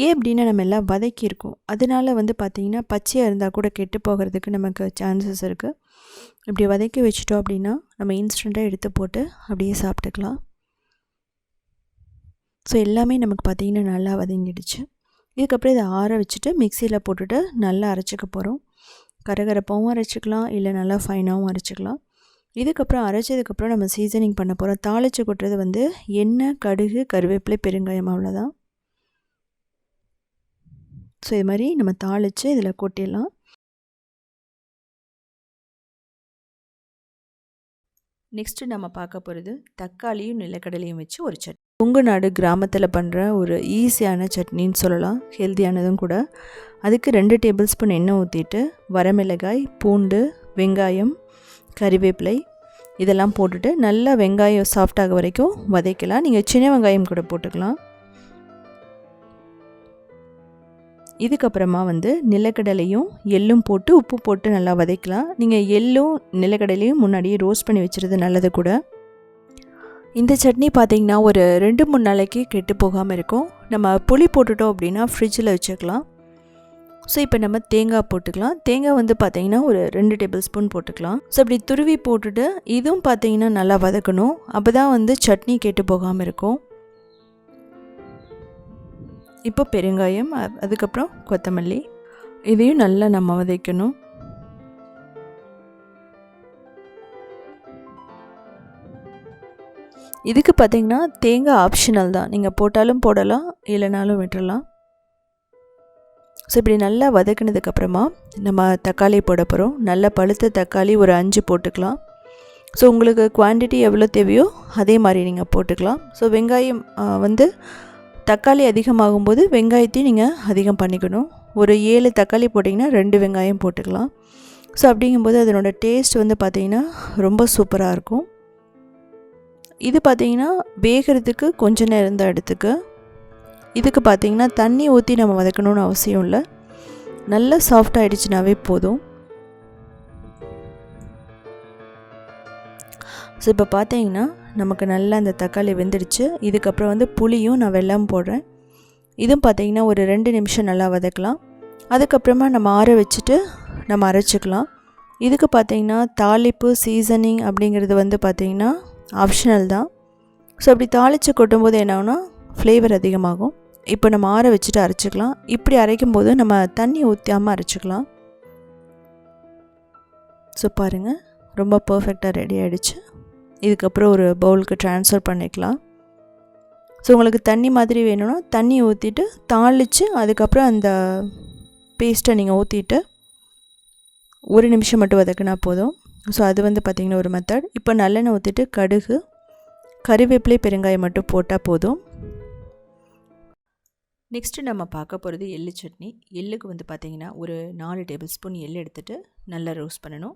ஏன் அப்படின்னா நம்ம எல்லாம் வதக்கியிருக்கோம், அதனால் வந்து பார்த்திங்கன்னா பச்சையாக இருந்தால் கூட கெட்டு போகிறதுக்கு நமக்கு சான்சஸ் இருக்குது. இப்படி வதக்கி வச்சிட்டோம் அப்படின்னா நம்ம இன்ஸ்டண்ட்டாக எடுத்து போட்டு அப்படியே சாப்பிட்டுக்கலாம். ஸோ எல்லாமே நமக்கு பார்த்திங்கன்னா நல்லா வதங்கிடுச்சு. இதுக்கப்புறம் இதை ஆற வச்சுட்டு மிக்சியில் போட்டுட்டு நல்லா அரைச்சிக்க போகிறோம். கரகரப்பாகவும் அரைச்சிக்கலாம், இல்லை நல்லா ஃபைனாகவும் அரைச்சிக்கலாம். இதுக்கப்புறம் அரைச்சதுக்கப்புறம் நம்ம சீசனிங் பண்ண போகிறோம். தாளித்து கொட்டுறது வந்து எண்ணெய், கடுகு, கருவேப்பிலை, பெருங்காயம், அவ்வளோதான். ஸோ இது மாதிரி நம்ம தாளித்து இதில் கொட்டிடலாம். நெக்ஸ்ட்டு நம்ம பார்க்க போகிறது தக்காளியும் நிலக்கடலையும் வச்சு ஒரு சட்னி. கொங்கு நாடு கிராமத்தில் பண்ணுற ஒரு ஈஸியான சட்னின்னு சொல்லலாம், ஹெல்த்தியானதும் கூட. அதுக்கு 2 டேபிள் ஸ்பூன் எண்ணெய் ஊற்றிட்டு வரமிளகாய், பூண்டு, வெங்காயம், கறிவேப்பிலை இதெல்லாம் போட்டுட்டு நல்லா வெங்காயம் சாஃப்டாக வரைக்கும் வதக்கலாம். நீங்கள் சின்ன வெங்காயம் கூட போட்டுக்கலாம். இதுக்கப்புறமா வந்து நிலக்கடலையும் எள்ளும் போட்டு உப்பு போட்டு நல்லா வதக்கலாம். நீங்கள் எள்ளும் நிலக்கடலையும் முன்னாடியே ரோஸ்ட் பண்ணி வச்சுறது நல்லது கூட. இந்த சட்னி பார்த்திங்கன்னா ஒரு 2-3 நாளைக்கு கெட்டு போகாமல் இருக்கும். நம்ம புளி போட்டுட்டோம் அப்படின்னா ஃப்ரிட்ஜில் வச்சுக்கலாம். ஸோ இப்போ நம்ம தேங்காய் போட்டுக்கலாம். தேங்காய் வந்து பார்த்திங்கன்னா ஒரு 2 டேபிள் ஸ்பூன் போட்டுக்கலாம். ஸோ இப்படி துருவி போட்டுட்டு இதுவும் பார்த்திங்கன்னா நல்லா வதக்கணும். அப்போ தான் வந்து சட்னி கெட்டு போகாமல் இருக்கும். இப்போ பெருங்காயம், அதுக்கப்புறம் கொத்தமல்லி இதையும் நல்லா நம்ம வதக்கணும். இதுக்கு பார்த்திங்கன்னா தேங்காய் ஆப்ஷனல் தான், நீங்கள் போட்டாலும் போடலாம் இல்லைனாலும் விட்டுறலாம். ஸோ இப்படி நல்லா வதக்கினதுக்கப்புறமா நம்ம தக்காளி போட போகிறோம். நல்லா பழுத்த தக்காளி ஒரு 5 போட்டுக்கலாம். ஸோ உங்களுக்கு குவான்டிட்டி எவ்வளோ தேவையோ அதே மாதிரி நீங்கள் போட்டுக்கலாம். ஸோ வெங்காயம் வந்து தக்காளி அதிகமாகும்போது வெங்காயத்தையும் நீங்கள் அதிகம் பண்ணிக்கணும். ஒரு 7 தக்காளி போட்டிங்கன்னா 2 வெங்காயம் போட்டுக்கலாம். ஸோ அப்படிங்கும்போது அதனோட டேஸ்ட் வந்து பார்த்திங்கன்னா ரொம்ப சூப்பராக இருக்கும். இது பார்த்திங்கன்னா வேகிறதுக்கு கொஞ்சம் நேரம் தான் எடுத்துக்கு. இதுக்கு பார்த்திங்கன்னா தண்ணி ஊற்றி நம்ம வதக்கணும்னு அவசியம் இல்லை. நல்லா சாஃப்ட் ஆகிடுச்சுனாவே போதும். ஸோ இப்போ பார்த்தீங்கன்னா நமக்கு நல்லா அந்த தக்காளி வெந்துடுச்சு. இதுக்கப்புறம் வந்து புளியும் நான் வெல்லம் போடுறேன். இதுவும் பார்த்திங்கன்னா ஒரு 2 நிமிஷம் நல்லா வதக்கலாம். அதுக்கப்புறமா நம்ம ஆற வச்சுட்டு நம்ம அரைச்சிக்கலாம். இதுக்கு பார்த்திங்கன்னா தாளிப்பு சீசனிங் அப்படிங்கிறது வந்து பார்த்திங்கன்னா ஆப்ஷனல் தான். ஸோ அப்படி தாளித்து கொட்டும்போது என்னாகும்னா ஃப்ளேவர் அதிகமாகும். இப்போ நம்ம ஆற வச்சுட்டு அரைச்சிக்கலாம். இப்படி அரைக்கும் போது நம்ம தண்ணி ஊற்றாமல் அரைச்சிக்கலாம். ஸோ பாருங்கள் ரொம்ப பர்ஃபெக்டாக ரெடி ஆகிடுச்சு. இதுக்கப்புறம் ஒரு பவுலுக்கு ட்ரான்ஸ்ஃபர் பண்ணிக்கலாம். ஸோ உங்களுக்கு தண்ணி மாதிரி வேணும்னா தண்ணி ஊற்றிட்டு தாளித்து அதுக்கப்புறம் அந்த பேஸ்ட்டை நீங்கள் ஊற்றிட்டு 1 நிமிஷம் மட்டும் வதக்கினா போதும். ஸோ அது வந்து பார்த்திங்கன்னா ஒரு மெத்தட். இப்போ நல்லெண்ணெய் ஊற்றிட்டு கடுகு, கறிவேப்பிலை, பெருங்காயம் மட்டும் போட்டால் போதும். நெக்ஸ்ட்டு நம்ம பார்க்க போகிறது எள்ளு சட்னி. எள்ளுக்கு வந்து பார்த்திங்கன்னா ஒரு 4 டேபிள் ஸ்பூன் எள் எடுத்துகிட்டு நல்லா ரோஸ்ட் பண்ணணும்.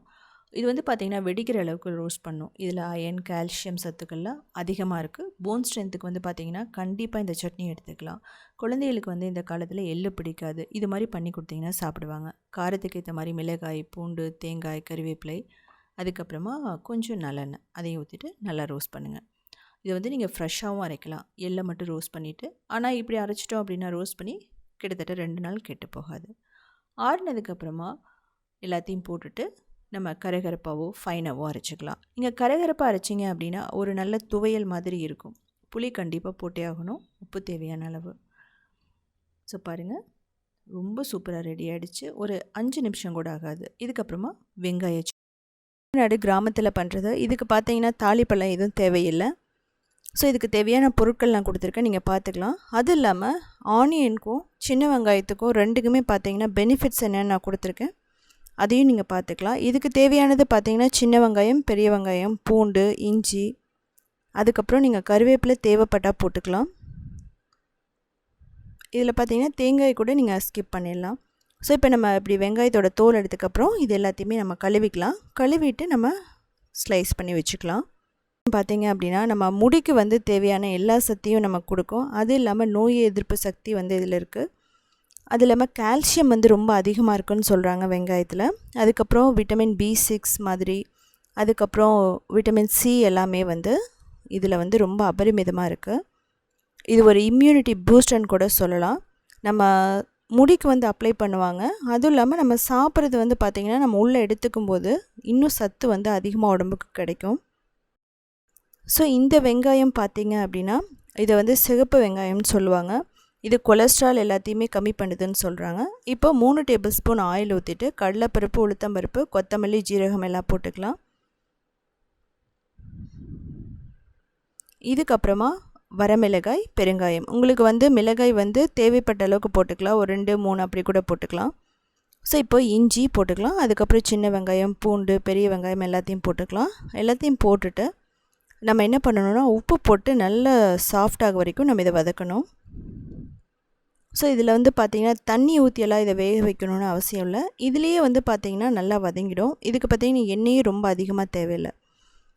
இது வந்து பார்த்திங்கன்னா வெடிக்கிற அளவுக்கு ரோஸ்ட் பண்ணணும். இதில் அயன், கால்சியம் சத்துக்கள்லாம் அதிகமாக இருக்குது. போன் ஸ்ட்ரென்த்துக்கு வந்து பார்த்திங்கன்னா கண்டிப்பாக இந்த சட்னி எடுத்துக்கலாம். குழந்தைகளுக்கு வந்து இந்த காலத்தில் எள்ளு பிடிக்காது. இது மாதிரி பண்ணி கொடுத்திங்கன்னா சாப்பிடுவாங்க. காரத்துக்கு ஏற்ற மாதிரி மிளகாய், பூண்டு, தேங்காய், கறிவேப்பிலை, அதுக்கப்புறமா கொஞ்சம் நல்லெண்ணெய் அதையும் ஊற்றிட்டு நல்லா ரோஸ்ட் பண்ணுங்கள். இதை வந்து நீங்கள் ஃப்ரெஷ்ஷாகவும் அரைக்கலாம். எள்ளை மட்டும் ரோஸ்ட் பண்ணிவிட்டு, ஆனால் இப்படி அரைச்சிட்டோம் அப்படின்னா ரோஸ்ட் பண்ணி கிட்டத்தட்ட 2 நாள் கெட்டு போகாது. ஆறுனதுக்கப்புறமா எல்லாத்தையும் போட்டுட்டு நம்ம கரகரப்பாவோ ஃபைனாவோ அரைச்சிக்கலாம். நீங்கள் கரகரப்பாக அரைச்சிங்க அப்படின்னா ஒரு நல்ல துவையல் மாதிரி இருக்கும். புளி கண்டிப்பாக போட்டே ஆகணும். உப்பு தேவையான அளவு. ஸோ பாருங்கள் ரொம்ப சூப்பராக ரெடி ஆகிடுச்சு. ஒரு 5 நிமிஷம் கூட ஆகாது. இதுக்கப்புறமா வெங்காயம் நாடு கிராமத்தில் பண்ணுறது. இதுக்கு பார்த்தீங்கன்னா தாளிப்பழம் எதுவும் தேவையில்லை. ஸோ இதுக்கு தேவையான பொருட்கள் நான் கொடுத்துருக்கேன், நீங்கள் பார்த்துக்கலாம். அது இல்லாமல் ஆனியனுக்கும் சின்ன வெங்காயத்துக்கும் 2க்குமே பார்த்தீங்கன்னா பெனிஃபிட்ஸ் என்னென்னு நான் கொடுத்துருக்கேன். அதையும் நீங்கள் பார்த்துக்கலாம். இதுக்கு தேவையானது பார்த்தீங்கன்னா சின்ன வெங்காயம், பெரிய வெங்காயம், பூண்டு, இஞ்சி, அதுக்கப்புறம் நீங்கள் கருவேப்பிலை தேவைப்பட்டால் போட்டுக்கலாம். இதில் பார்த்தீங்கன்னா தேங்காய் கூட நீங்கள் ஸ்கிப் பண்ணிடலாம். ஸோ இப்போ நம்ம இப்படி வெங்காயத்தோட தோல் எடுத்துக்கப்புறம் இது எல்லாத்தையுமே நம்ம கழுவிக்கலாம். கழுவிட்டு நம்ம ஸ்லைஸ் பண்ணி வச்சுக்கலாம். பார்த்திங்க அப்படின்னா நம்ம முடிக்கு வந்து தேவையான எல்லா சக்தியும் நமக்கு கொடுக்கும். அது இல்லாமல் நோய் எதிர்ப்பு சக்தி வந்து இதில் இருக்குது. அது இல்லாமல் கால்சியம் வந்து ரொம்ப அதிகமாக இருக்குன்னு சொல்கிறாங்க வெங்காயத்தில். அதுக்கப்புறம் விட்டமின் B6 மாதிரி, அதுக்கப்புறம் விட்டமின் C எல்லாமே வந்து இதில் வந்து ரொம்ப அபரிமிதமாக இருக்குது. இது ஒரு இம்யூனிட்டி பூஸ்டர்னு கூட சொல்லலாம். நம்ம முடிக்கு வந்து அப்ளை பண்ணுவாங்க. அதுவும் இல்லாமல் நம்ம சாப்பிட்றது வந்து பார்த்திங்கன்னா நம்ம உள்ளே எடுத்துக்கும் போது இன்னும் சத்து வந்து அதிகமாக உடம்புக்கு கிடைக்கும். ஸோ இந்த வெங்காயம் பார்த்திங்க அப்படின்னா இதை வந்து சிகப்பு வெங்காயம்னு சொல்லுவாங்க. இது கொலஸ்ட்ரால் எல்லாத்தையுமே கம்மி பண்ணுதுன்னு சொல்கிறாங்க. இப்போ 3 டேபிள் ஸ்பூன் ஆயில் ஊற்றிட்டு கடலைப்பருப்பு, உளுத்தம்பருப்பு, கொத்தமல்லி, ஜீரகம் எல்லாம் போட்டுக்கலாம். இதுக்கப்புறமா வரமிளகாய், பெருங்காயம். உங்களுக்கு வந்து மிளகாய் வந்து தேவைப்பட்ட அளவுக்கு போட்டுக்கலாம். ஒரு 2, 3 அப்படி கூட போட்டுக்கலாம். ஸோ இப்போ இஞ்சி போட்டுக்கலாம். அதுக்கப்புறம் சின்ன வெங்காயம், பூண்டு, பெரிய வெங்காயம் எல்லாத்தையும் போட்டுக்கலாம். எல்லாத்தையும் போட்டுட்டு நம்ம என்ன பண்ணணும்னா உப்பு போட்டு நல்லா சாஃப்டாக வரைக்கும் நம்ம இதை வதக்கணும். ஸோ இதில் வந்து பார்த்திங்கன்னா தண்ணி ஊற்றியெல்லாம் இதை வேக வைக்கணும்னு அவசியம் இல்லை. இதுலேயே வந்து பார்த்திங்கன்னா நல்லா வதங்கிடும். இதுக்கு பார்த்திங்கன்னா எண்ணெயும் ரொம்ப அதிகமாக தேவையில்லை.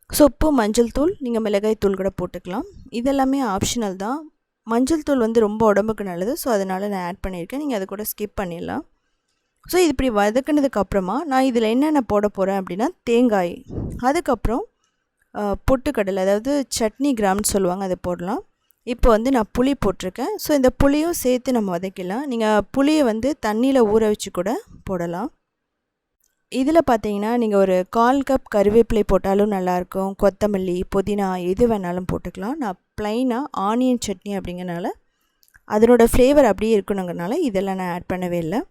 ஸோ உப்பு, மஞ்சள் தூள், நீங்கள் மிளகாய் தூள் கூட போட்டுக்கலாம். இதெல்லாமே ஆப்ஷனல் தான். மஞ்சள் தூள் வந்து ரொம்ப உடம்புக்கு நல்லது. ஸோ அதனால் நான் ஆட் பண்ணியிருக்கேன். நீங்கள் அதை கூட ஸ்கிப் பண்ணிடலாம். ஸோ இது இப்படி வதக்கினதுக்கப்புறமா நான் இதில் என்னென்ன போட போகிறேன் அப்படின்னா தேங்காய், அதுக்கப்புறம் பொட்டுக்கடலை, அதாவது சட்னி கிராம்னு சொல்லுவாங்க, அதை போடலாம். இப்போ வந்து நான் புளி போட்டிருக்கேன். ஸோ இந்த புளியும் சேர்த்து நம்ம வதக்கலாம். நீங்கள் புளியை வந்து தண்ணியில் ஊற வச்சு கூட போடலாம். இதில் பார்த்தீங்கன்னா நீங்கள் ஒரு 1/4 கப் கருவேப்பிலை போட்டாலும் நல்லாயிருக்கும். கொத்தமல்லி, புதினா எது வேணாலும் போட்டுக்கலாம். நான் ப்ளைனாக ஆனியன் சட்னி அப்படிங்கிறனால அதனோட ஃப்ளேவர் அப்படியே இருக்கணுங்கிறனால இதெல்லாம் நான் ஆட் பண்ணவே இல்லை.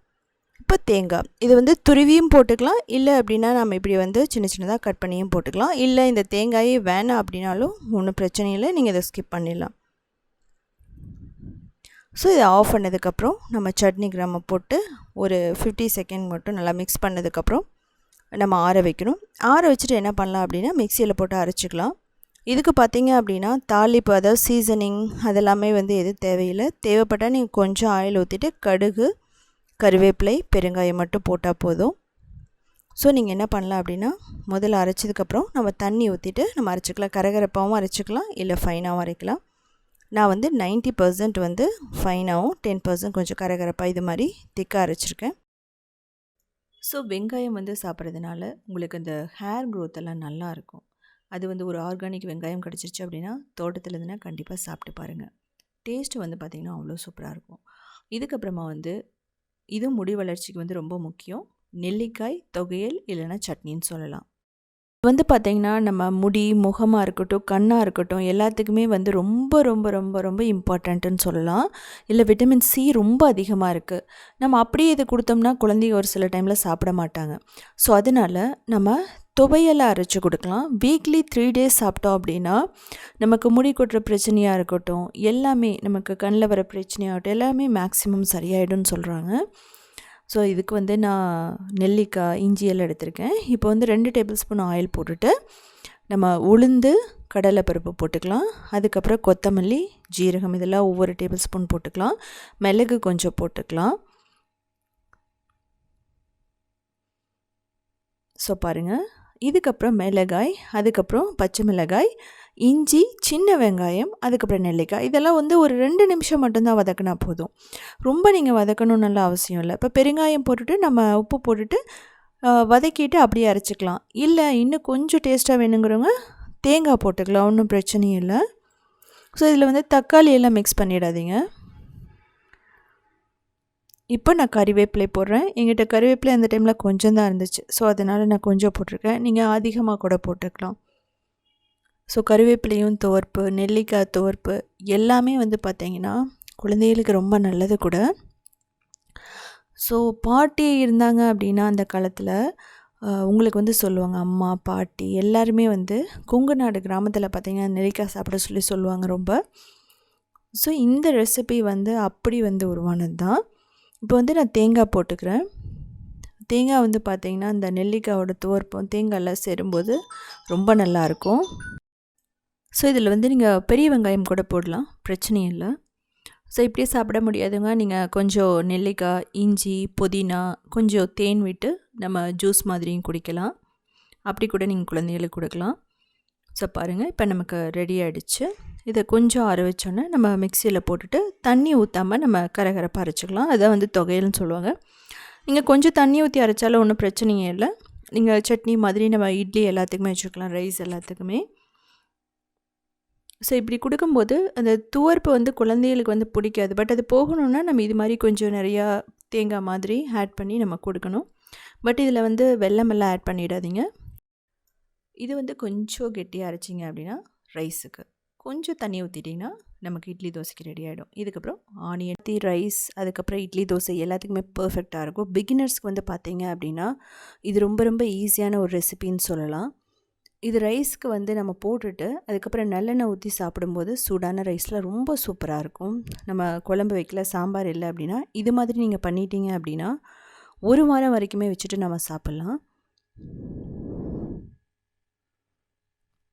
இப்போ தேங்காய், இது வந்து துருவியும் போட்டுக்கலாம், இல்லை அப்படின்னா நம்ம இப்படி வந்து சின்ன சின்னதாக கட் பண்ணியும் போட்டுக்கலாம். இல்லை இந்த தேங்காயே வேணாம் அப்படின்னாலும் ஒன்றும் பிரச்சனை இல்லை, நீங்கள் இதை ஸ்கிப் பண்ணிடலாம். ஸோ இதை ஆஃப் பண்ணதுக்கப்புறம் நம்ம சட்னி கிராமை போட்டு ஒரு 50 செகண்ட் மட்டும் நல்லா மிக்ஸ் பண்ணதுக்கப்புறம் நம்ம ஆற வைக்கணும். ஆற வச்சுட்டு என்ன பண்ணலாம் அப்படின்னா மிக்சியில் போட்டு அரைச்சிக்கலாம். இதுக்கு பார்த்தீங்க அப்படின்னா தாளிப்பு, அதாவது சீசனிங் அதெல்லாமே வந்து எதுவும் தேவையில்லை. தேவைப்பட்டால் நீங்கள் கொஞ்சம் ஆயில் ஊற்றிட்டு கடுகு, கருவேப்பிலை, பெருங்காயம் மட்டும் போட்டால் போதும். ஸோ நீங்கள் என்ன பண்ணலாம் அப்படின்னா முதல்ல அரைச்சதுக்கப்புறம் நம்ம தண்ணி ஊற்றிட்டு நம்ம அரைச்சிக்கலாம். கரகரப்பாகவும் அரைச்சிக்கலாம், இல்லை ஃபைனாகவும் அரைக்கலாம். நான் வந்து 90% வந்து ஃபைனாகவும் 10% கொஞ்சம் கரகரப்பாக இது மாதிரி திக்காக அரைச்சிருக்கேன். ஸோ வெங்காயம் வந்து சாப்பிட்றதுனால உங்களுக்கு அந்த ஹேர் க்ரோத் எல்லாம் நல்லாயிருக்கும். அது வந்து ஒரு ஆர்கானிக் வெங்காயம் கிடச்சிருச்சு அப்படின்னா தோட்டத்தில் இருந்துன்னா கண்டிப்பாக சாப்பிட்டு பாருங்கள். டேஸ்ட்டு வந்து பார்த்திங்கன்னா அவ்வளோ சூப்பராக இருக்கும். இதுக்கப்புறமா வந்து இது முடி வளர்ச்சிக்கு வந்து ரொம்ப முக்கியம். நெல்லிக்காய் தொகையல் இல்லைன்னா சட்னின்னு சொல்லலாம். வந்து பார்த்திங்கன்னா நம்ம முடி, முகமாக இருக்கட்டும், கண்ணாக இருக்கட்டும், எல்லாத்துக்குமே வந்து ரொம்ப ரொம்ப ரொம்ப ரொம்ப இம்பார்ட்டண்ட்டுன்னு சொல்லலாம். இல்லை விட்டமின் சி ரொம்ப அதிகமாக இருக்குது. நம்ம அப்படியே இது கொடுத்தோம்னா குழந்தைங்க ஒரு சில டைமில் சாப்பிட மாட்டாங்க. ஸோ அதனால் நம்ம துவையலை அரைச்சி கொடுக்கலாம். வீக்லி 3 days சாப்பிட்டோம் அப்படின்னா நமக்கு முடி கொட்டுற பிரச்சனையாக இருக்கட்டும், எல்லாமே நமக்கு கண்ணில் வர பிரச்சனையாகட்டும், எல்லாமே மேக்ஸிமம் சரியாயிடும்னு சொல்கிறாங்க. ஸோ இதுக்கு வந்து நான் நெல்லிக்காய், இஞ்சி எல்லாம் எடுத்திருக்கேன். இப்போ வந்து 2 டேபிள் ஸ்பூன் ஆயில் போட்டுட்டு நம்ம உளுந்து, கடலைப்பருப்பு போட்டுக்கலாம். அதுக்கப்புறம் கொத்தமல்லி, ஜீரகம் இதெல்லாம் ஒவ்வொரு டேபிள் ஸ்பூன் போட்டுக்கலாம். மிளகு கொஞ்சம் போட்டுக்கலாம். ஸோ பாருங்கள், இதுக்கப்புறம் மிளகாய், அதுக்கப்புறம் பச்சை மிளகாய், இஞ்சி, சின்ன வெங்காயம், அதுக்கப்புறம் நெல்லிக்காய், இதெல்லாம் வந்து ஒரு 2 நிமிஷம் மட்டும்தான் வதக்கினா போதும். ரொம்ப நீங்கள் வதக்கணும்னுலாம் அவசியம் இல்லை. இப்போ பெருங்காயம் போட்டுட்டு நம்ம உப்பு போட்டுட்டு வதக்கிட்டு அப்படியே அரைச்சிக்கலாம். இல்லை இன்னும் கொஞ்சம் டேஸ்ட்டாக வேணுங்கிறவங்க தேங்காய் போட்டுக்கலாம், ஒன்றும் பிரச்சனையும் இல்லை. ஸோ இதில் வந்து தக்காளி எல்லாம் மிக்ஸ் பண்ணிடாதீங்க. இப்போ நான் கறிவேப்பிலை போடுறேன். எங்கிட்ட கறிவேப்பிலை அந்த டைமில் கொஞ்சம் தான் இருந்துச்சு. ஸோ அதனால் நான் கொஞ்சம் போட்டிருக்கேன். நீங்கள் அதிகமாக கூட போட்டுக்கலாம். ஸோ கறிவேப்பிலையும் துவர்ப்பு, நெல்லிக்காய் துவர்ப்பு எல்லாமே வந்து பார்த்திங்கன்னா குழந்தைகளுக்கு ரொம்ப நல்லது கூட. ஸோ பாட்டி இருந்தாங்க அப்படின்னா அந்த காலத்தில் உங்களுக்கு வந்து சொல்லுவாங்க, அம்மா, பாட்டி எல்லாருமே வந்து கொங்கு நாடு கிராமத்தில் பார்த்திங்கன்னா நெல்லிக்காய் சாப்பிட சொல்லுவாங்க ரொம்ப. ஸோ இந்த ரெசிபி வந்து அப்படி வந்து உருவானது தான். இப்போ வந்து நான் தேங்காய் போட்டுக்கிறேன். தேங்காய் வந்து பார்த்திங்கன்னா இந்த நெல்லிக்காயோட துவர்ப்பும் தேங்காயெல்லாம் சேரும்போது ரொம்ப நல்லாயிருக்கும். ஸோ இதில் வந்து நீங்கள் பெரிய வெங்காயம் கூட போடலாம், பிரச்சனையும் இல்லை. ஸோ இப்படியே சாப்பிட முடியாதுங்க, நீங்கள் கொஞ்சம் நெல்லிக்காய், இஞ்சி, புதினா, கொஞ்சம் தேன் விட்டு நம்ம ஜூஸ் மாதிரியும் குடிக்கலாம். அப்படி கூட நீங்கள் குழந்தைகளுக்கு கொடுக்கலாம். ஸோ பாருங்கள், இப்போ நமக்கு ரெடி ஆகிடுச்சு. இதை கொஞ்சம் ஆற வச்சோன்னே நம்ம மிக்சியில் போட்டுட்டு தண்ணி ஊற்றாமல் நம்ம கரகரப்பாக அரைச்சிக்கலாம். அதான் வந்து தொகையல்னு சொல்லுவாங்க. நீங்கள் கொஞ்சம் தண்ணி ஊற்றி அரைச்சாலும் ஒன்றும் பிரச்சனையே இல்லை. நீங்கள் சட்னி மாதிரி நம்ம இட்லி எல்லாத்துக்குமே வச்சுக்கலாம், ரைஸ் எல்லாத்துக்குமே. ஸோ இப்படி கொடுக்கும்போது அந்த துவர்ப்பு வந்து குழந்தைகளுக்கு வந்து பிடிக்காது. பட் அது போகணுன்னா நம்ம இது மாதிரி கொஞ்சம் நிறையா தேங்காய் மாதிரி ஆட் பண்ணி நம்ம கொடுக்கணும். பட் இதில் வந்து வெல்லமெல்லாம் ஆட் பண்ணிடாதீங்க. இது வந்து கொஞ்சம் கெட்டியாக அரைச்சிங்க அப்படின்னா ரைஸுக்கு கொஞ்சம் தண்ணி ஊற்றிட்டிங்கன்னா நமக்கு இட்லி தோசைக்கு ரெடி ஆகிடும். இதுக்கப்புறம் ஆனியன் ரைஸ், அதுக்கப்புறம் இட்லி தோசை எல்லாத்துக்குமே பர்ஃபெக்டாக இருக்கும். பிகினர்ஸ்க்கு வந்து பார்த்திங்க அப்படின்னா இது ரொம்ப ரொம்ப ஈஸியான ஒரு ரெசிபின்னு சொல்லலாம். இது ரைஸ்க்கு வந்து நம்ம போட்டுட்டு அதுக்கப்புறம் நல்லெண்ணெய் ஊற்றி சாப்பிடும்போது சூடான ரைஸில் ரொம்ப சூப்பராக இருக்கும். நம்ம குழம்பு வைக்கல, சாம்பார் இல்லை அப்படின்னா இது மாதிரி நீங்கள் பண்ணிட்டீங்க அப்படின்னா 1 வாரம் வரைக்குமே வச்சுட்டு நம்ம சாப்பிட்லாம்.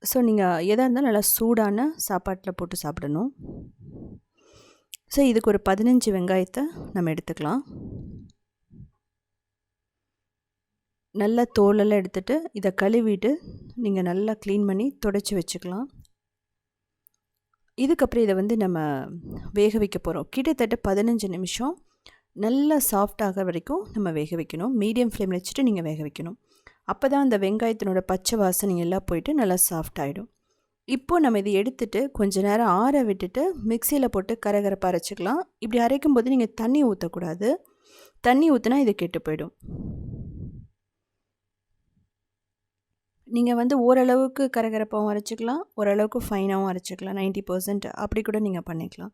ஸோ நீங்கள் எதாக இருந்தாலும் நல்லா சூடான சாப்பாட்டில் போட்டு சாப்பிடணும். ஸோ இதுக்கு ஒரு 15 வெங்காயத்தை நம்ம எடுத்துக்கலாம். நல்லா தோலெல்லாம் எடுத்துகிட்டு இதை கழுவிட்டு நீங்கள் நல்லா க்ளீன் பண்ணி துடைச்சி வச்சுக்கலாம். இதுக்கப்புறம் இதை வந்து நம்ம வேக வைக்க போகிறோம். கிட்டத்தட்ட 15 நிமிஷம் நல்லா சாஃப்டாக வரைக்கும் நம்ம வேக வைக்கணும். மீடியம் ஃப்ளேமில் வச்சுட்டு நீங்கள் வேக வைக்கணும். அப்போ தான் அந்த வெங்காயத்தினோட பச்சை வாசனை எல்லாம் போயிட்டு நல்லா சாஃப்ட் ஆகிடும். இப்போது நம்ம இதை எடுத்துகிட்டு கொஞ்சம் நேரம் ஆற விட்டுட்டு மிக்சியில் போட்டு கரகரப்பாக அரைச்சிக்கலாம். இப்படி அரைக்கும் போது நீங்கள் தண்ணி ஊற்றக்கூடாது. தண்ணி ஊற்றினா இது கெட்டு போயிடும். நீங்கள் வந்து ஓரளவுக்கு கரகரப்பாகவும் அரைச்சிக்கலாம், ஓரளவுக்கு ஃபைனாகவும் அரைச்சிக்கலாம். 90% அப்படி கூட நீங்கள் பண்ணிக்கலாம்.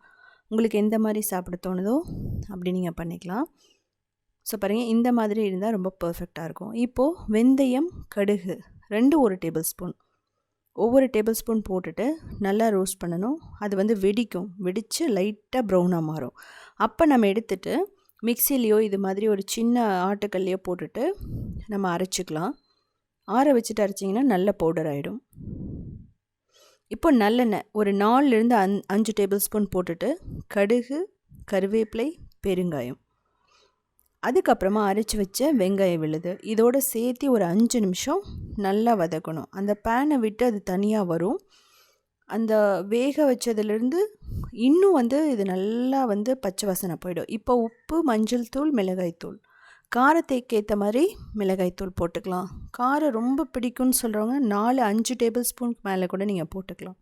உங்களுக்கு எந்த மாதிரி சாப்பிட தோணுதோ அப்படி நீங்கள் பண்ணிக்கலாம். ஸோ பாருங்கள், இந்த மாதிரி இருந்தால் ரொம்ப பர்ஃபெக்டாக இருக்கும். இப்போது வெந்தயம், கடுகு 1 டேபிள் ஸ்பூன், ஒவ்வொரு டேபிள் ஸ்பூன் போட்டுட்டு நல்லா ரோஸ்ட் பண்ணணும். அது வந்து வெடித்து லைட்டாக ப்ரௌனாக மாறும். அப்போ நம்ம எடுத்துகிட்டு மிக்சிலேயோ இது மாதிரி ஒரு சின்ன ஆட்டுக்கல்லையோ போட்டுட்டு நம்ம அரைச்சிக்கலாம். ஆற வச்சுட்டு அரைச்சிங்கன்னா நல்ல பவுடர் ஆகிடும். இப்போ நல்லெண்ணெய் ஒரு 4லேருந்து 5 டேபிள் ஸ்பூன் போட்டுட்டு கடுகு, கருவேப்பிலை, பெருங்காயம், அதுக்கப்புறமா அரைச்சி வச்ச வெங்காயம் விழுது இதோடு சேர்த்து ஒரு 5 நிமிஷம் நல்லா வதக்கணும். அந்த பேனை விட்டு அது தனியாக வரும். அந்த வேக வச்சதுலேருந்து இன்னும் வந்து இது நல்லா வந்து பச்சை வாசனை போயிடும். இப்போ உப்பு, மஞ்சள் தூள், மிளகாய்த்தூள், காரத்துக்கு ஏற்ற மாதிரி மிளகாய்த்தூள் போட்டுக்கலாம். காரம் ரொம்ப பிடிக்கும்னு சொல்கிறவங்க 4-5 டேபிள் ஸ்பூனுக்கு மேலே கூட நீங்கள் போட்டுக்கலாம்.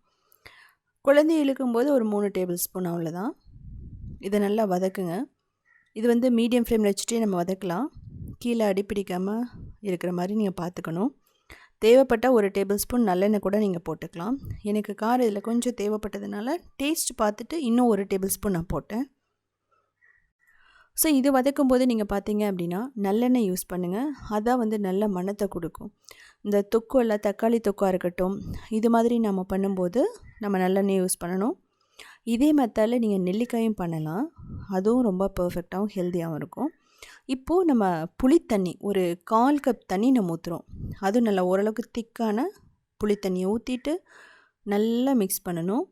குழந்தை இழுக்கும்போது ஒரு 3 டேபிள் ஸ்பூன் அவ்வளோதான். இதை நல்லா வதக்குங்க. இது வந்து மீடியம் ஃப்ளேமில் வச்சுட்டே நம்ம வதக்கலாம். கீழே அடிப்பிடிக்காமல் இருக்கிற மாதிரி நீங்கள் பார்த்துக்கணும். தேவைப்பட்டால் 1 டேபிள் ஸ்பூன் நல்லெண்ணெய் கூட நீங்கள் போட்டுக்கலாம். எனக்கு காரம் இதில் கொஞ்சம் தேவைப்பட்டதுனால டேஸ்ட் பார்த்துட்டு இன்னும் 1 டேபிள் ஸ்பூன் நான் போட்டேன். ஸோ இது வதக்கும் போது நீங்கள் பார்த்தீங்க அப்படின்னா நல்லெண்ணெய் யூஸ் பண்ணுங்கள். அதான் வந்து நல்ல மணத்தை கொடுக்கும். இந்த தொக்குவெல்லாம் தக்காளி தொக்காக இருக்கட்டும், இது மாதிரி நம்ம பண்ணும்போது நம்ம நல்லெண்ணெய் யூஸ் பண்ணணும். இதே மெத்தடில் நீங்கள் நெல்லிக்காயும் பண்ணலாம். அதுவும் ரொம்ப பர்ஃபெக்டாகவும் ஹெல்த்தியாகவும் இருக்கும். இப்போது நம்ம புளித்தண்ணி ஒரு 1/4 கப் தண்ணி நம்ம ஊற்றுறோம். அதுவும் நல்லா ஓரளவுக்கு திக்கான புளித்தண்ணியை ஊற்றிட்டு நல்லா மிக்ஸ் பண்ணணும்.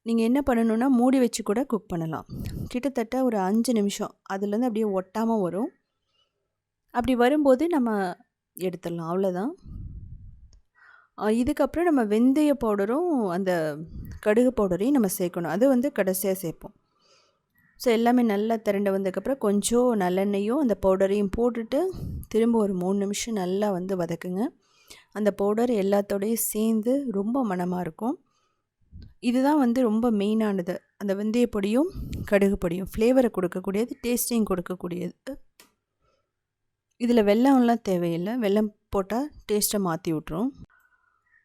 நீங்கள் என்ன பண்ணணுன்னா மூடி வச்சு கூட குக் பண்ணலாம். கிட்டத்தட்ட ஒரு 5 நிமிஷம் அதுலேருந்து அப்படியே ஒட்டாமல் வரும். அப்படி வரும்போது நம்ம எடுத்துடலாம், அவ்வளோதான். இதுக்கப்புறம் நம்ம வெந்தய பவுடரும் அந்த கடுகு பவுடரையும் நம்ம சேர்க்கணும். அது வந்து கடைசியாக சேர்ப்போம். ஸோ எல்லாமே நல்லா திரண்டு வந்ததுக்கப்புறம் கொஞ்சம் நல்லெண்ணெயும் அந்த பவுடரையும் போட்டுட்டு திரும்ப ஒரு 3 நிமிஷம் நல்லா வந்து வதக்குங்க. அந்த பவுடர் எல்லாத்தோடையும் சேர்ந்து ரொம்ப மணமாக இருக்கும். இதுதான் வந்து ரொம்ப மெயினானது. அந்த வெந்தய பொடியும் கடுகு பொடியும் ஃப்ளேவரை கொடுக்கக்கூடியது, டேஸ்ட்டையும் கொடுக்கக்கூடியது. இதில் வெல்லம்லாம் தேவையில்லை. வெல்லம் போட்டால் டேஸ்ட்டை மாற்றி விட்ரும்.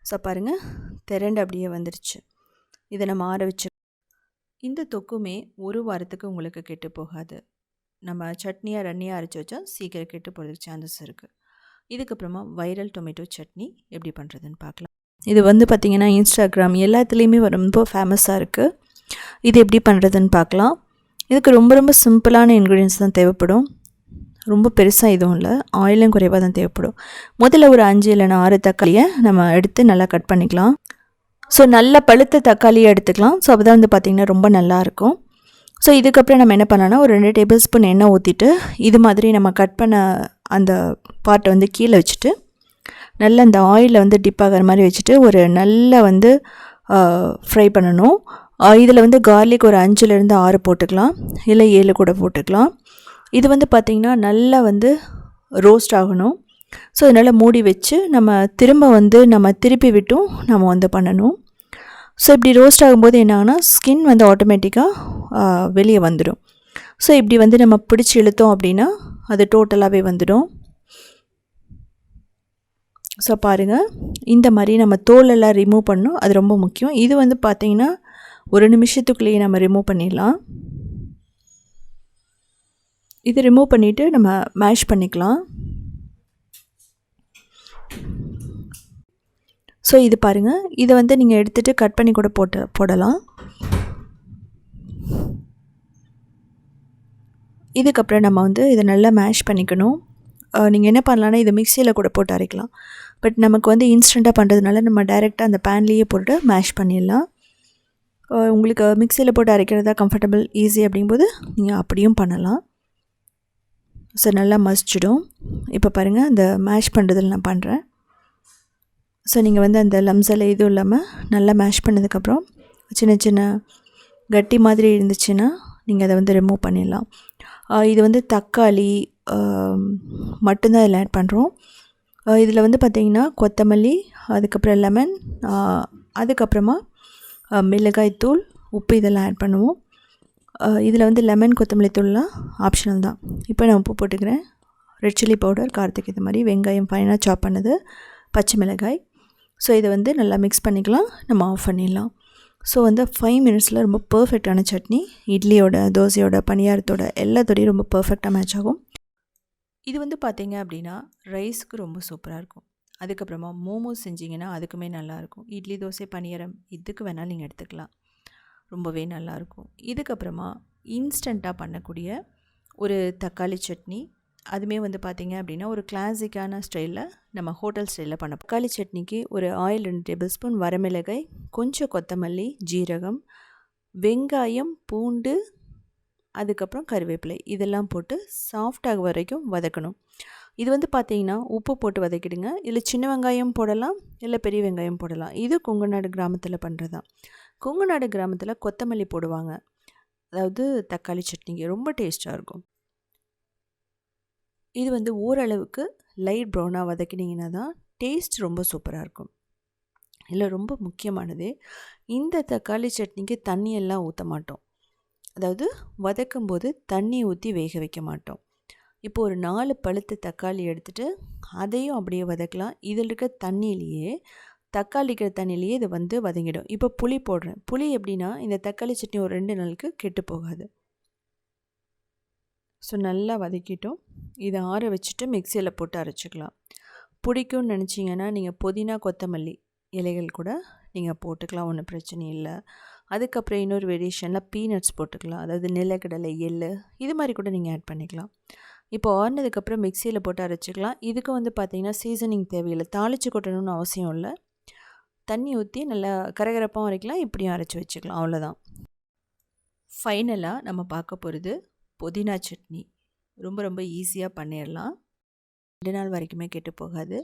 ஸோ பாருங்கள், திரண்டு அப்படியே வந்துருச்சு. இதை நம்ம ஆற வச்சு இந்த தொக்குமே 1 வாரத்துக்கு உங்களுக்கு கெட்டு போகாது. நம்ம சட்னியாக ரன்னியாக அரைச்சி வச்சா சீக்கிரம் கெட்டு போகிறதுக்கு சான்சஸ் இருக்குது. இதுக்கப்புறமா வைரல் டொமேட்டோ சட்னி எப்படி பண்ணுறதுன்னு பார்க்கலாம். இது வந்து பார்த்திங்கன்னா இன்ஸ்டாகிராம் எல்லாத்துலேயுமே ரொம்ப ஃபேமஸாக இருக்குது. இது எப்படி பண்ணுறதுன்னு பார்க்கலாம். இதுக்கு ரொம்ப ரொம்ப சிம்பிளான இன்க்ரீடியன்ஸ் தான் தேவைப்படும். ரொம்ப பெருசாக எதுவும் இல்லை, ஆயிலும் குறைவாக தான் தேவைப்படும். முதல்ல ஒரு 5 இல்லைனா 6 தக்காளியை நம்ம எடுத்து நல்லா கட் பண்ணிக்கலாம். ஸோ நல்ல பழுத்த தக்காளியை எடுத்துக்கலாம். ஸோ அப்போ தான் வந்து பார்த்திங்கன்னா ரொம்ப நல்லாயிருக்கும். ஸோ இதுக்கப்புறம் நம்ம என்ன பண்ணலாம்னா ஒரு 2 டேபிள் ஸ்பூன் எண்ணெய் ஊற்றிட்டு இது மாதிரி நம்ம கட் பண்ண அந்த பார்ட்டை வந்து கீழே வச்சுட்டு நல்லா அந்த ஆயிலில் வந்து டிப் ஆகிற மாதிரி வச்சுட்டு ஒரு நல்லா வந்து ஃப்ரை பண்ணணும். இதில் வந்து கார்லிக் ஒரு 5லேருந்து 6 போட்டுக்கலாம், இல்லை 7 கூட போட்டுக்கலாம். இது வந்து பார்த்திங்கன்னா நல்லா வந்து ரோஸ்ட் ஆகணும். ஸோ அதனால் மூடி வச்சு நம்ம திருப்பி விட்டும் நம்ம வந்து பண்ணணும். ஸோ இப்படி ரோஸ்ட் ஆகும்போது என்ன ஆகுனா ஸ்கின் வந்து ஆட்டோமேட்டிக்காக வெளியே வந்துடும். ஸோ இப்படி வந்து நம்ம பிடிச்சி இழுத்தோம் அப்படின்னா அது டோட்டலாகவே வந்துடும். ஸோ பாருங்கள், இந்த மாதிரி நம்ம தோலெல்லாம் ரிமூவ் பண்ணணும். அது ரொம்ப முக்கியம். இது வந்து பார்த்திங்கன்னா 1 நிமிஷத்துக்குள்ளேயே நம்ம ரிமூவ் பண்ணிடலாம். இது ரிமூவ் பண்ணிவிட்டு நம்ம மேஷ் பண்ணிக்கலாம். ஸோ இது பாருங்கள், இதை வந்து நீங்கள் எடுத்துகிட்டு கட் பண்ணி கூட போடலாம். இதுக்கப்புறம் நம்ம வந்து இதை நல்லா மேஷ் பண்ணிக்கணும். நீங்கள் என்ன பண்ணலான்னா இதை மிக்சியில் கூட போட்டு அரைக்கலாம். பட் நமக்கு வந்து இன்ஸ்டண்ட்டாக பண்ணுறதுனால நம்ம டைரெக்டாக அந்த பேன்லேயே போட்டு மேஷ் பண்ணிடலாம். உங்களுக்கு மிக்சியில் போட்டு அரைக்கிறதா கம்ஃபர்டபுள் ஈஸி அப்படிங்கும்போது நீங்கள் அப்படியும் பண்ணலாம். ஸோ நல்லா மசிச்சிடும். இப்போ பாருங்கள், அந்த மேஷ் பண்ணுறதில் நான் பண்ணுறேன். ஸோ நீங்கள் வந்து அந்த லம்ஸில் எதுவும் இல்லாமல் நல்லா மேஷ் பண்ணதுக்கப்புறம் சின்ன சின்ன கட்டி மாதிரி இருந்துச்சுன்னா நீங்கள் அதை வந்து ரிமூவ் பண்ணிடலாம். இது வந்து தக்காளி மட்டும்தான் இதில் ஆட் பண்ணுறோம். இதில் வந்து பார்த்திங்கன்னா கொத்தமல்லி, அதுக்கப்புறம் லெமன், அதுக்கப்புறமா மிளகாய் தூள், உப்பு இதெல்லாம் ஆட் பண்ணுவோம். இதில் வந்து லெமன் கொத்தமல்லி தூள்லாம் ஆப்ஷனல் தான். இப்போ நான் உப்பு போட்டுக்கிறேன். ரெட் சில்லி பவுடர் காரத்துக்கு இது மாதிரி, வெங்காயம் ஃபைனாக சாப் பண்ணது, பச்சை மிளகாய். ஸோ இதை வந்து நல்லா மிக்ஸ் பண்ணிக்கலாம். நம்ம ஆஃப் பண்ணிடலாம். ஸோ வந்து 5 மினிட்ஸில் ரொம்ப பர்ஃபெக்டான சட்னி இட்லியோட, தோசையோட, பணியாரத்தோட எல்லாத்தோடையும் ரொம்ப பர்ஃபெக்டாக மேட்ச் ஆகும். இது வந்து பார்த்திங்க அப்படின்னா ரைஸுக்கு ரொம்ப சூப்பராக இருக்கும். அதுக்கப்புறமா மோமோஸ் செஞ்சிங்கன்னா அதுக்குமே நல்லாயிருக்கும். இட்லி, தோசை, பணியாரம் இதுக்கு வேணாலும் நீங்கள் எடுத்துக்கலாம். ரொம்பவே நல்லாயிருக்கும். இதுக்கப்புறமா இன்ஸ்டண்ட்டாக பண்ணக்கூடிய ஒரு தக்காளி சட்னி, அதுவுமே வந்து பார்த்திங்க அப்படின்னா ஒரு கிளாசிக்கான ஸ்டைலில், நம்ம ஹோட்டல் ஸ்டைலில் பண்ண தக்காளி சட்னிக்கு ஒரு ஆயில் 2 டேபிள் ஸ்பூன், வரமிளகாய், கொஞ்சம் கொத்தமல்லி, ஜீரகம், வெங்காயம், பூண்டு, அதுக்கப்புறம் கருவேப்பிலை இதெல்லாம் போட்டு சாஃப்டாக வரைக்கும் வதக்கணும். இது வந்து பார்த்திங்கன்னா உப்பு போட்டு வதக்கிடுங்க. இதில் சின்ன வெங்காயம் போடலாம், இல்லை பெரிய வெங்காயம் போடலாம். இது கொங்குநாடு கிராமத்தில் பண்ணுறது தான். கொங்குநாடு கிராமத்தில் கொத்தமல்லி போடுவாங்க. அதாவது தக்காளி சட்னிக்கு ரொம்ப டேஸ்ட்டாக இருக்கும். இது வந்து ஓரளவுக்கு லைட் ப்ரௌனாக வதக்கினீங்கன்னா தான் டேஸ்ட் ரொம்ப சூப்பராக இருக்கும். இதில் ரொம்ப முக்கியமானது, இந்த தக்காளி சட்னிக்கு தண்ணியெல்லாம் ஊற்ற மாட்டோம். அதாவது வதக்கும்போது தண்ணி ஊற்றி வேக வைக்க மாட்டோம். இப்போ ஒரு 4 பழுத்த தக்காளி எடுத்துகிட்டு அதையும் அப்படியே வதக்கலாம். இதில் இருக்க தண்ணியிலேயே, தக்காளி இருக்கிற தண்ணியிலேயே இதை வந்து வதங்கிடும். இப்போ புளி போடுறேன். புளி எப்படின்னா இந்த தக்காளி சட்னி ஒரு 2 நாளுக்கு கெட்டு போகாது. ஸோ நல்லா வதக்கிட்டோம். இதை ஆற வச்சுட்டு மிக்சியில் போட்டு அரைச்சிக்கலாம். பிடிக்கும்னு நினச்சிங்கன்னா நீங்கள் புதினா, கொத்தமல்லி இலைகள் கூட நீங்கள் போட்டுக்கலாம், ஒன்றும் பிரச்சனை இல்லை. அதுக்கப்புறம் இன்னொரு வேரியேஷனில் பீனட்ஸ் போட்டுக்கலாம். அதாவது நிலக்கடலை, எள்ளு இது மாதிரி கூட நீங்கள் ஆட் பண்ணிக்கலாம். இப்போ ஆறினதுக்கப்புறம் மிக்சியில் போட்டு அரைச்சிக்கலாம். இதுக்கு வந்து பார்த்திங்கன்னா சீசனிங் தேவையில்லை, தாளித்து கொட்டணும்னு அவசியம் இல்லை. தண்ணி ஊற்றி நல்லா கரகரப்பாகவும் அரைக்கலாம், இப்படியும் அரைச்சி வச்சுக்கலாம், அவ்வளோதான். ஃபைனலாக நம்ம பார்க்க போகிறது புதினா சட்னி. ரொம்ப ரொம்ப ஈஸியாக பண்ணிடலாம். 2 நாள் வரைக்குமே கெட்டு போகாது.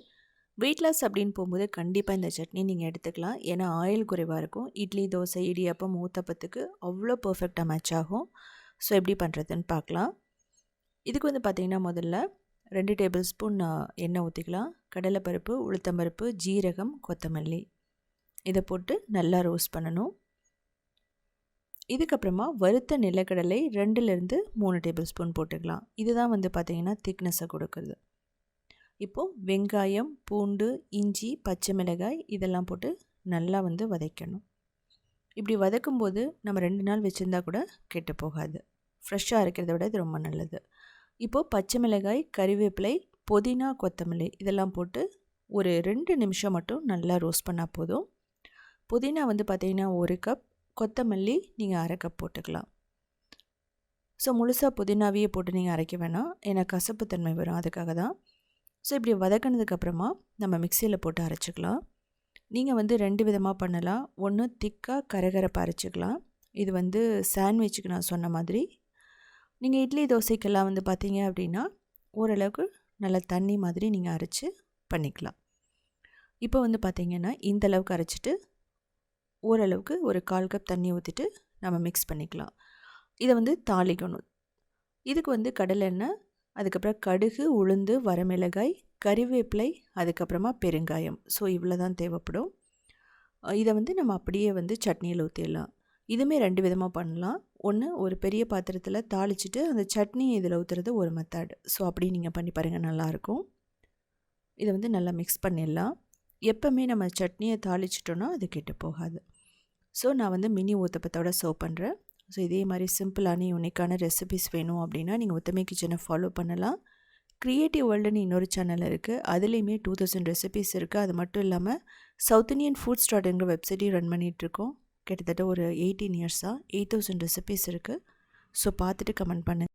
வெயிட் லாஸ் அப்படின்னு போகும்போது கண்டிப்பாக இந்த சட்னி நீங்கள் எடுத்துக்கலாம். ஏன்னா ஆயில் குறைவாக இருக்கும். இட்லி, தோசை, இடியாப்பம், ஊத்தப்பத்துக்கு அவ்வளோ பர்ஃபெக்டாக மேட்ச் ஆகும். ஸோ எப்படி பண்ணுறதுன்னு பார்க்கலாம். இதுக்கு வந்து பார்த்திங்கன்னா முதல்ல 2 டேபிள் ஸ்பூன் எண்ணெய் ஊற்றிக்கலாம். கடலைப்பருப்பு, உளுத்தம்பருப்பு, ஜீரகம், கொத்தமல்லி இதை போட்டு நல்லா ரோஸ்ட் பண்ணணும். இதுக்கப்புறமா வறுத்த நிலக்கடலை 2லேருந்து 3 டேபிள் ஸ்பூன் போட்டுக்கலாம். இதுதான் வந்து பார்த்திங்கன்னா திக்னஸை கொடுக்குறது. இப்போது வெங்காயம், பூண்டு, இஞ்சி, பச்சை மிளகாய் இதெல்லாம் போட்டு நல்லா வந்து வதக்கணும். இப்படி வதக்கும்போது நம்ம 2 நாள் வச்சுருந்தா கூட கெட்டு போகாது. ஃப்ரெஷ்ஷாக இருக்கிறத விட இது ரொம்ப நல்லது. இப்போது பச்சை மிளகாய், கறிவேப்பிலை, புதினா, கொத்தமல்லி இதெல்லாம் போட்டு ஒரு 2 நிமிஷம் மட்டும் நல்லா ரோஸ்ட் பண்ணால் போதும். புதினா வந்து பார்த்திங்கன்னா 1 கப், கொத்தமல்லி நீங்கள் 1/2 கப் போட்டுக்கலாம். ஸோ முழுசாக புதினாவையே போட்டு நீங்கள் அரைக்க வேணாம், ஏன்னா கசப்பு தன்மை வரும், அதுக்காக தான். ஸோ இப்படி வதக்கினதுக்கப்புறமா நம்ம மிக்சியில் போட்டு அரைச்சிக்கலாம். நீங்கள் வந்து 2 விதமாக பண்ணலாம். ஒன்று திக்காக கரகரப்பாக அரைச்சிக்கலாம். இது வந்து சாண்ட்விச்சுக்கு நான் சொன்ன மாதிரி. நீங்கள் இட்லி, தோசைக்கெல்லாம் வந்து பார்த்தீங்க அப்படின்னா ஓரளவுக்கு நல்ல தண்ணி மாதிரி நீங்கள் அரைச்சி பண்ணிக்கலாம். இப்போ வந்து பார்த்திங்கன்னா இந்தளவுக்கு அரைச்சிட்டு ஓரளவுக்கு ஒரு 1/4 கப் தண்ணி ஊற்றிட்டு நம்ம மிக்ஸ் பண்ணிக்கலாம். இதை வந்து தாளிக்கணும். இதுக்கு வந்து கடலை எண்ணெய், அதுக்கப்புறம் கடுகு, உளுந்து, வரமிளகாய், கறிவேப்பிலை, அதுக்கப்புறமா பெருங்காயம். ஸோ இவ்வளோ தான் தேவைப்படும். இதை வந்து நம்ம அப்படியே வந்து சட்னியில் ஊற்றிடலாம். இதுவுமே 2 விதமாக பண்ணலாம். ஒன்று, ஒரு பெரிய பாத்திரத்தில் தாளிச்சிட்டு அந்த சட்னி இதில் ஊற்றுறது ஒரு மெத்தட். ஸோ அப்படி நீங்கள் பண்ணி பாருங்கள், நல்லாயிருக்கும். இதை வந்து நல்லா மிக்ஸ் பண்ணிடலாம். எப்போவுமே நம்ம சட்னியை தாளிச்சிட்டோன்னா அது கெட்டு போகாது. ஸோ நான் வந்து மினி ஊத்தப்பத்தோட சர்வ் பண்ணுறேன். ஸோ இதே மாதிரி சிம்பிளான யூனிக்கான ரெசிபிஸ் வேணும் அப்படின்னா நீங்கள் உத்தமை கிச்சனை ஃபாலோ பண்ணலாம். க்ரியேட்டிவ் வேர்ல்டுன்னு இன்னொரு சேனல் இருக்குது, அதுலேயுமே 2000 ரெசிபிஸ் இருக்குது. அது மட்டும் இல்லாமல் சவுத் இண்டியன் ஃபுட் ஸ்டார்ட்ங்கிற வெப்சைட்டையும் ரன் பண்ணிகிட்ருக்கோம். கிட்டத்தட்ட ஒரு 18 இயர்ஸாக 8000 ரெசிபிஸ் இருக்குது. ஸோ பார்த்துட்டு கமெண்ட் பண்ணுங்கள்.